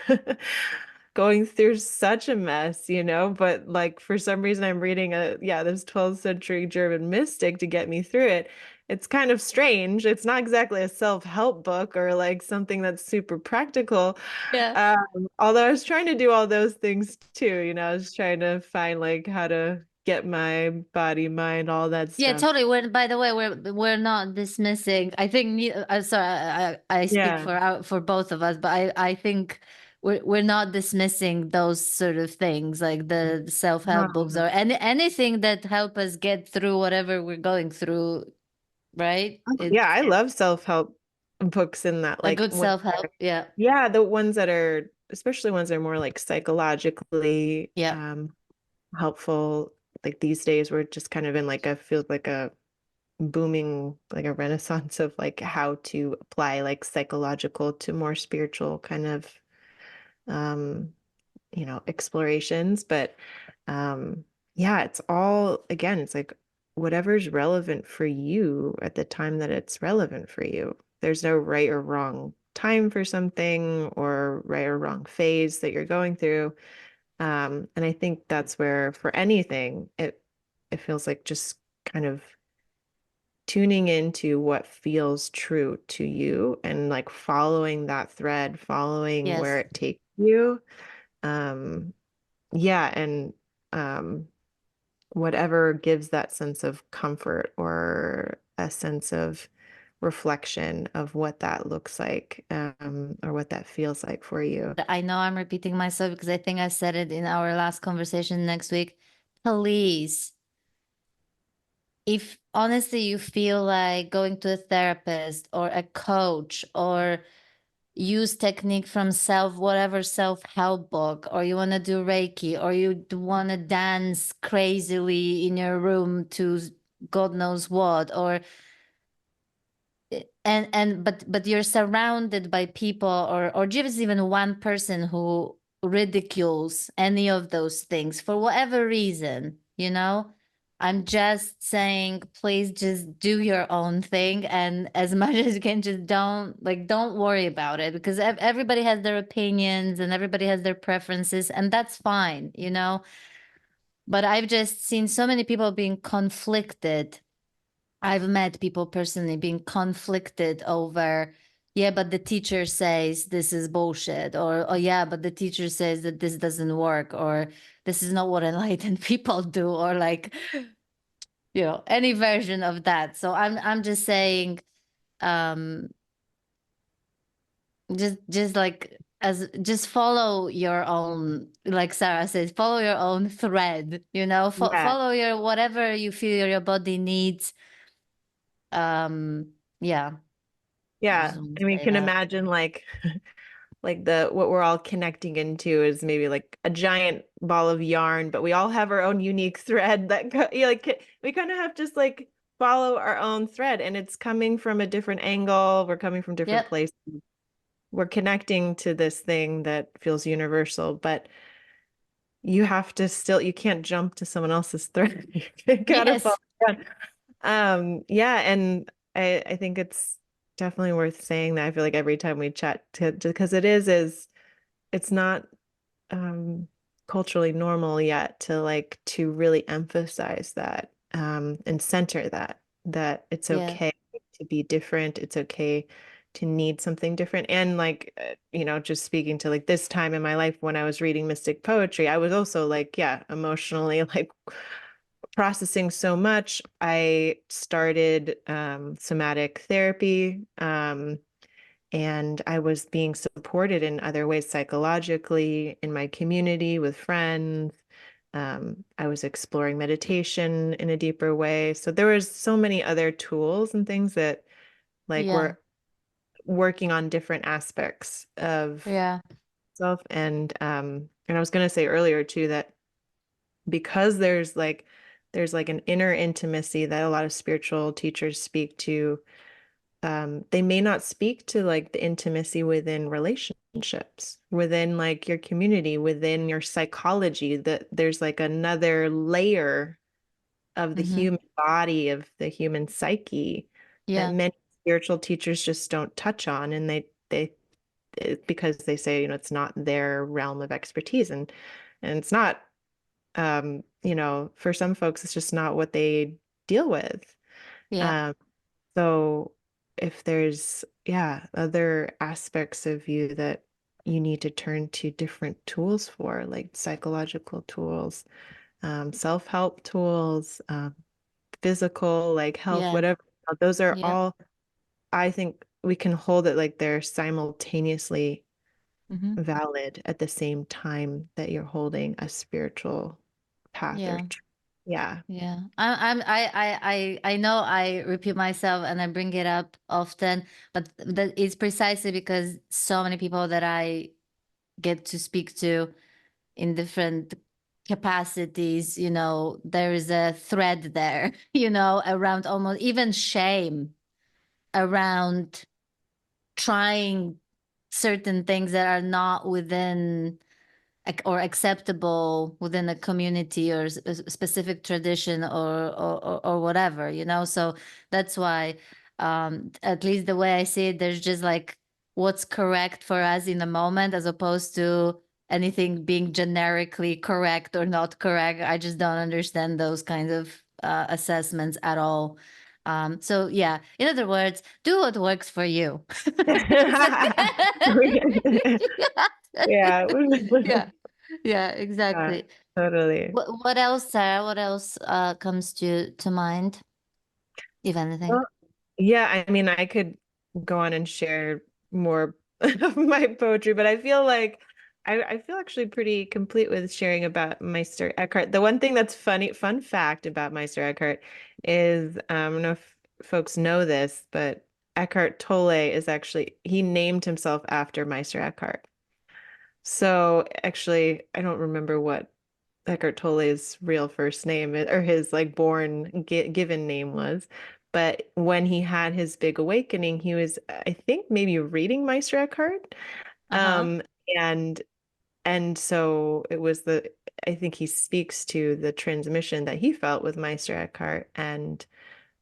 going through such a mess, but, like, for some reason I'm reading this 12th century German mystic to get me through it. It's kind of strange. It's not exactly a self-help book or, like, something that's super practical. Yeah. Although I was trying to do all those things too, I was trying to find, like, how to get my body, mind, all that Yeah, stuff. totally. By the way, we're not dismissing. I think sorry, I speak Yeah. for for both of us, but I think we're not dismissing those sort of things like the self-help books No. or anything that help us get through whatever we're going through, right? Yeah, It's I love self-help books in that, a like, good self-help. Yeah. yeah, the ones that are, especially ones that are more, like, psychologically Yeah. helpful. Like, these days we're just kind of in, like, a feels like a booming, like, a renaissance of, like, how to apply, like, psychological to more spiritual kind of um explorations. But um yeah, it's all, again, it's like whatever's relevant for you at the time that it's relevant for you. There's no right or wrong time for something, or right or wrong phase that you're going through. And I think that's where, for anything, it feels like just kind of tuning into what feels true to you, and, like, following that thread, following where Yes. it takes you. um yeah, and um whatever gives that sense of comfort or a sense of reflection of what that looks like, or what that feels like for you. I know I'm repeating myself because I think I said it in our last conversation next week. Please, if honestly you feel like going to a therapist or a coach or use technique from whatever self-help book, or you want to do Reiki, or you want to dance crazily in your room to God knows what, or but you're surrounded by people or just even one person who ridicules any of those things for whatever reason, I'm just saying, please just do your own thing, and as much as you can, just don't worry about it, because everybody has their opinions and everybody has their preferences, and that's fine, you know. But I've just seen so many people being conflicted. I've met people personally being conflicted over, yeah, but the teacher says this is bullshit, or oh yeah, but the teacher says that this doesn't work, or this is not what enlightened people do, or like, any version of that. So I'm just saying, um, just like, as just follow your own, like Sarah says, follow your own thread, Yeah. follow your whatever you feel your body needs. Yeah, I Yeah. just want I to mean, say can that. imagine like the what we're all connecting into is maybe like a giant ball of yarn, but we all have our own unique thread that we kind of have to just like follow our own thread, and it's coming from a different angle. We're coming from different Yep. places. We're connecting to this thing that feels universal, but you can't jump to someone else's thread. You gotta follow Yes. down. Yeah, and I think it's definitely worth saying that. I feel like every time we chat because is it's not culturally normal yet to really emphasize that and center that it's Yeah. okay to be different. It's okay to need something different. And just speaking to like this time in my life when I was reading mystic poetry, I was also like, yeah, emotionally like processing so much. I started somatic therapy. And I was being supported in other ways psychologically in my community with friends. I was exploring meditation in a deeper way. So there was so many other tools and things that like Yeah. were working on different aspects of Yeah. self. And I was going to say earlier too that because there's like an inner intimacy that a lot of spiritual teachers speak to, they may not speak to like the intimacy within relationships, within like your community, within your psychology, that there's like another layer of the Mm-hmm. human body, of the human psyche that Yeah. many spiritual teachers just don't touch on. And because they say, it's not their realm of expertise. And it's not, for some folks, it's just not what they deal with. Yeah. Um, so if there's, yeah, other aspects of you that you need to turn to different tools for, like psychological tools, self-help tools, physical, like health, Yeah. whatever, those are Yep. all, I think we can hold it like they're simultaneously Mm-hmm. valid at the same time that you're holding a spiritual path Yeah. yeah. Yeah. I know I repeat myself and I bring it up often, but that is precisely because so many people that I get to speak to in different capacities, there is a thread there, around almost even shame around trying certain things that are not within or acceptable within a community or a specific tradition or whatever, so that's why, at least the way I see it, there's just like what's correct for us in the moment as opposed to anything being generically correct or not correct. I just don't understand those kinds of assessments at all. So yeah, in other words, do what works for you. Yeah. Yeah. Yeah, Yeah, exactly. totally. What else, Sarah? What else comes to mind, if anything? Well, yeah, I mean, I could go on and share more of my poetry, but I feel like I feel actually pretty complete with sharing about Meister Eckhart. The one thing that's fun fact about Meister Eckhart is, I don't know if folks know this, but Eckhart Tolle he named himself after Meister Eckhart. So actually, I don't remember what Eckhart Tolle's real first name or his like born given name was. But when he had his big awakening, he was, I think, maybe reading Meister Eckhart. Uh-huh. And and so it was I think he speaks to the transmission that he felt with Meister Eckhart and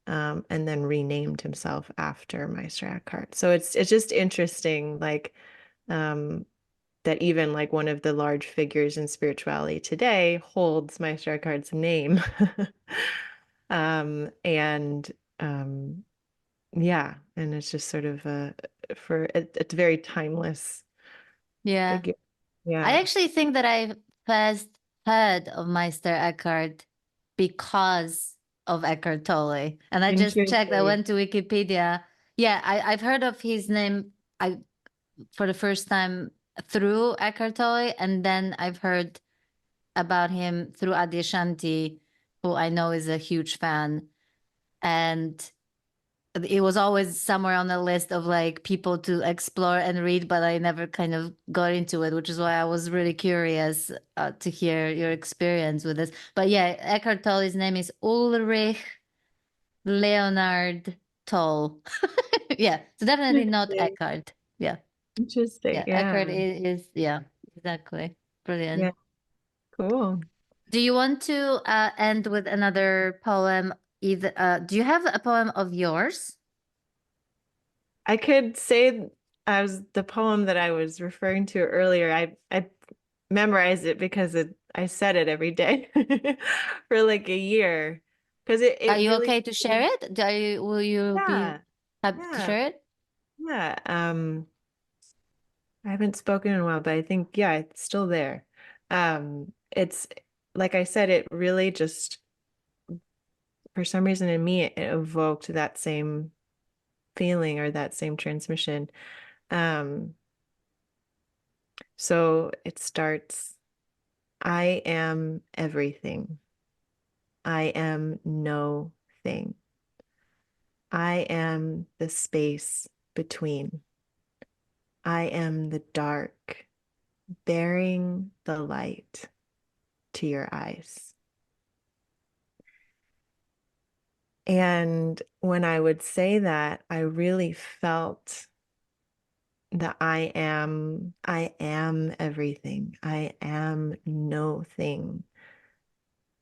then renamed himself after Meister Eckhart. So it's just interesting, like um, that even like one of the large figures in spirituality today holds Meister Eckhart's name. And yeah, and it's just sort of it's a very timeless Yeah. figure. I Yeah, actually think that I first heard of Meister Eckhart because of Eckhart Tolle. And I just checked, I interesting. went to Wikipedia. Yeah, I've heard of his name I for the first time through Eckhart Tolle, and then I've heard about him through Adyashanti, who I know is a huge fan. And it was always somewhere on the list of like people to explore and read, but I never kind of got into it, which is why I was really curious to hear your experience with this. But yeah, Eckhart Tolle's name is Ulrich Leonard Tolle. Yeah, so definitely not Interesting. Eckhart. Yeah, Interesting. yeah, Eckhart Yeah. yeah, exactly. Yeah. Brilliant. Cool. Do you want to end with another poem? Either do you have a poem of yours? I could say as the poem that I was referring to earlier, I memorized it because I said it every day for like a year. Because Are it you really, okay to share it? Will you be yeah, happy to yeah, share it? yeah. I haven't spoken in a while, but I think, yeah, it's still there. It's like I said, it really just, for some reason in me, it evoked that same feeling or that same transmission. Um, so it starts, I am everything. I am no thing. I am the space between. I am the dark, bearing the light to your eyes. And when I would say that, I really felt that I am everything. I am no thing.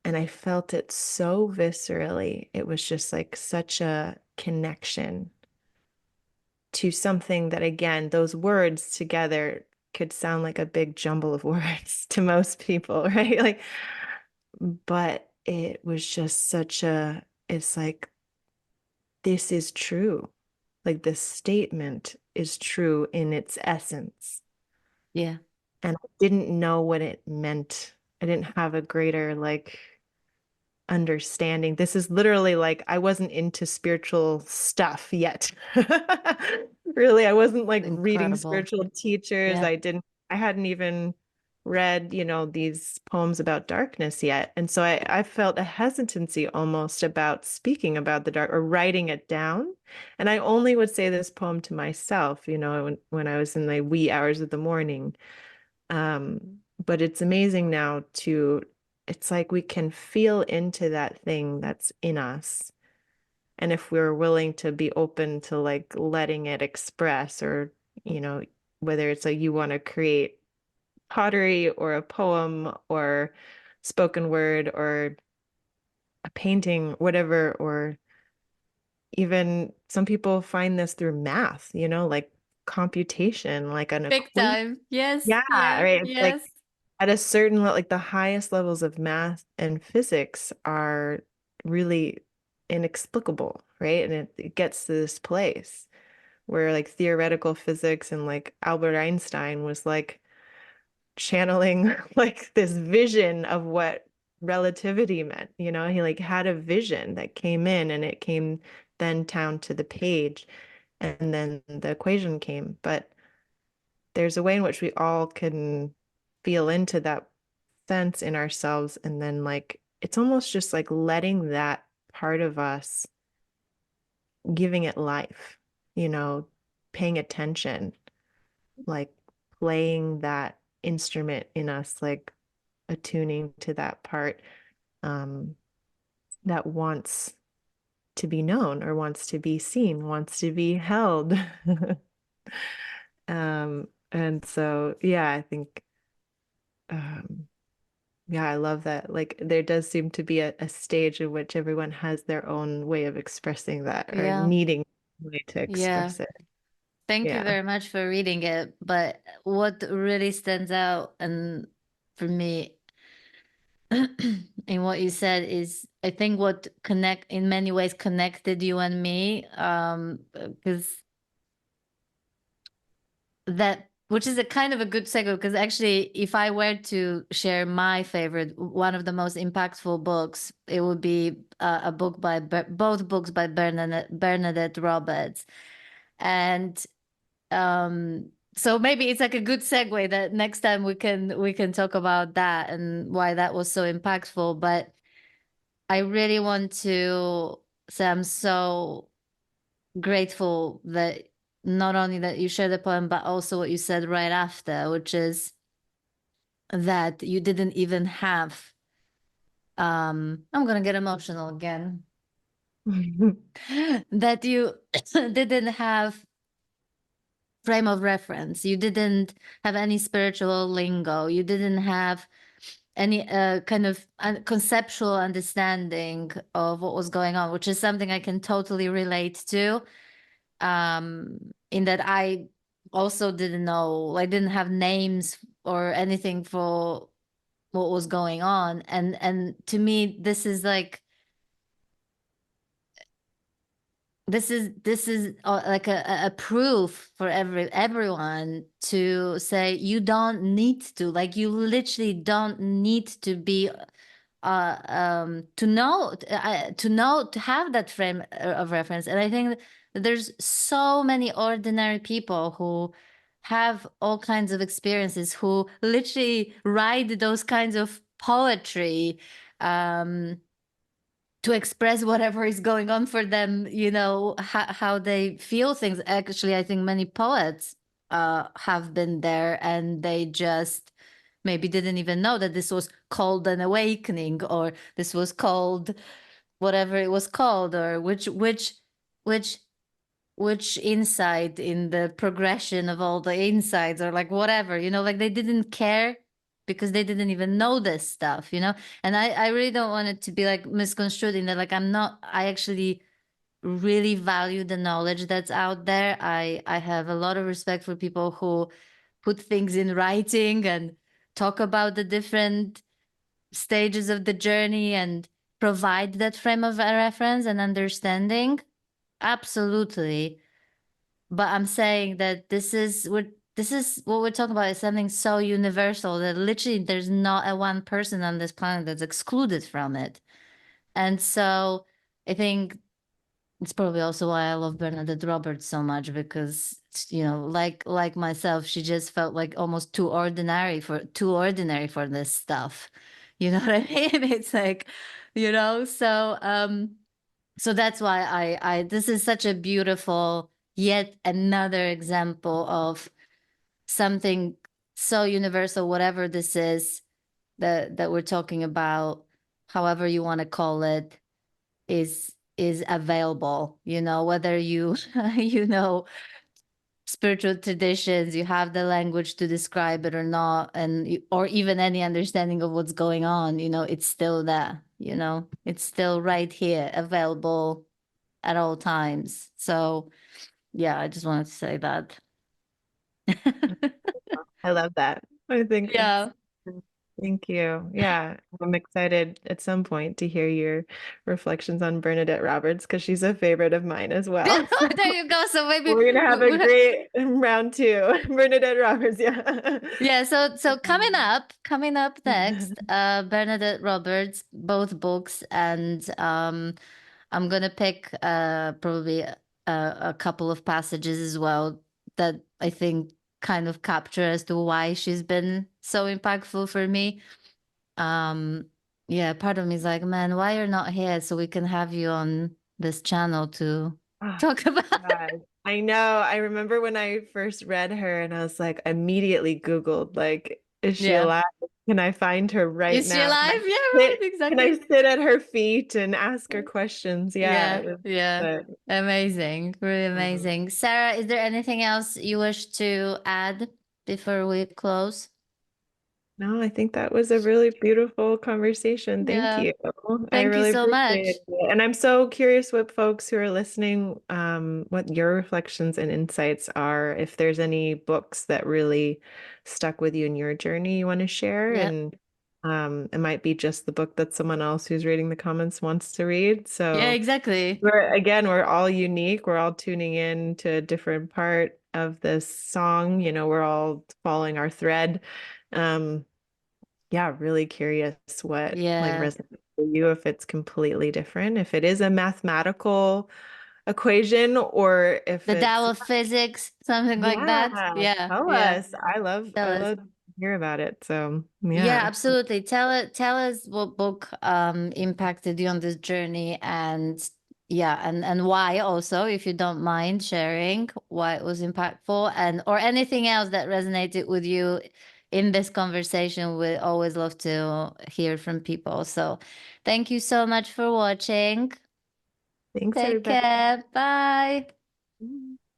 And I felt it so viscerally. It was just like such a connection to something that, again, those words together could sound like a big jumble of words to most people, right? Like, but it was just it's like, this is true. Like, this statement is true in its essence. Yeah. And I didn't know what it meant. I didn't have a greater, like, understanding. This is literally like I wasn't into spiritual stuff yet. Really, I wasn't like reading Incredible. spiritual teachers. Yeah. I hadn't even read, these poems about darkness yet. And so I felt a hesitancy almost about speaking about the dark or writing it down. And I only would say this poem to myself, when I was in the wee hours of the morning. But it's amazing now it's like we can feel into that thing that's in us. And if we're willing to be open to like letting it express or, you know, whether it's like you want to create pottery or a poem or spoken word or a painting, whatever, or even some people find this through math, like computation, like an Big equation. time. Yes. Yeah, Yeah. right. It's like Yes. at a certain like the highest levels of math and physics are really inexplicable, right? And it gets to this place where like theoretical physics and like Albert Einstein was like channeling like this vision of what relativity meant, he like had a vision that came in and it came then down to the page and then the equation came. But there's a way in which we all can feel into that sense in ourselves and then like it's almost just like letting that part of us, giving it life, you know paying attention, like playing that instrument in us, like attuning to that part um that wants to be known or wants to be seen, wants to be held. And so yeah, I think um Yeah, I love that. Like there does seem to be a stage in which everyone has their own way of expressing that or Yeah. needing a way to Yeah. express it. Thank you Yeah. very much for reading it. But what really stands out and for me in what you said is I think what connect in many ways connected you and me, because that which is a kind of a good segue because actually if I were to share my favorite, one of the most impactful books, it would be a book by both books by Bernadette Roberts. And so maybe it's like a good segue that next time we can talk about that and why that was so impactful. But I really want to say I'm so grateful that not only that you shared the poem, but also what you said right after, which is that you didn't even have I'm gonna get emotional again. That you didn't have frame of reference. You didn't have any spiritual lingo. You didn't have any kind of conceptual understanding of what was going on, which is something I can totally relate to. In that I also didn't know, I didn't have names or anything for what was going on. And to me, this is like this is like a proof for everyone to say you don't need to, like you literally don't need to be to know to have that frame of reference. And I think that there's so many ordinary people who have all kinds of experiences who literally write those kinds of poetry um to express whatever is going on for them, how they feel things. Actually, I think many poets have been there and they just maybe didn't even know that this was called an awakening or this was called whatever it was called, or which which insight in the progression of all the insights, or like whatever, like they didn't care because they didn't even know this stuff. And I really don't want it to be like misconstrued in that, like I actually really value the knowledge that's out there. I have a lot of respect for people who put things in writing and talk about the different stages of the journey and provide that frame of reference and understanding. Absolutely. But I'm saying that this is what we're talking about is something so universal that literally there's not a one person on this planet that's excluded from it. And so I think it's probably also why I love Bernadette Roberts so much, because like myself, she just felt like almost too ordinary for this stuff. You know what I mean? It's like, so that's why I this is such a beautiful yet another example of something so universal, whatever this is that we're talking about, however you want to call it, is available, whether you you know spiritual traditions, you have the language to describe it or not, or even any understanding of what's going on, it's still there, it's still right here available at all times. So yeah, I just wanted to say that. I love that. I think that's, Yeah. thank you. Yeah, I'm excited at some point to hear your reflections on Bernadette Roberts because she's a favorite of mine as well. So There you go. So maybe we're gonna have a great round two. Bernadette Roberts, yeah. yeah, so coming up next, Bernadette Roberts, both books, and I'm gonna pick probably a couple of passages as well that I think kind of capture as to why she's been so impactful for me. Um, yeah, part of me is like, man, why you're not here so we can have you on this channel to Oh, talk about God. I know. I remember when I first read her and I was like, immediately Googled, like, is she yeah. alive? Can I find her right Is she now? alive? Yeah, right, Can I exactly. sit at her feet and ask her questions? Yeah, Yeah, it was, yeah. but Amazing. Really um, amazing. Sarah, is there anything else you wish to add before we close? No, I think that was a really beautiful conversation. Thank Yeah. you. I Thank you really so appreciate much. it. And I'm so curious what folks who are listening, what your reflections and insights are. If there's any books that really stuck with you in your journey you want to share, Yeah. and it might be just the book that someone else who's reading the comments wants to read. Yeah, So exactly. we're all unique. We're all tuning in to a different part of this song. We're all following our thread. Um, yeah, really curious what like Yeah. resonates with you, if it's completely different, if it is a mathematical equation or if The Tao it's of Physics, something like that. yeah, Yeah. tell Yeah. us. I love Tell I us. love to hear about it. So Yeah, yeah. absolutely. Tell us what book impacted you on this journey, and yeah, and why also, if you don't mind sharing why it was impactful, and or anything else that resonated with you in this conversation. We always love to hear from people. So thank you so much for watching. Thanks, Take everybody. care. Bye.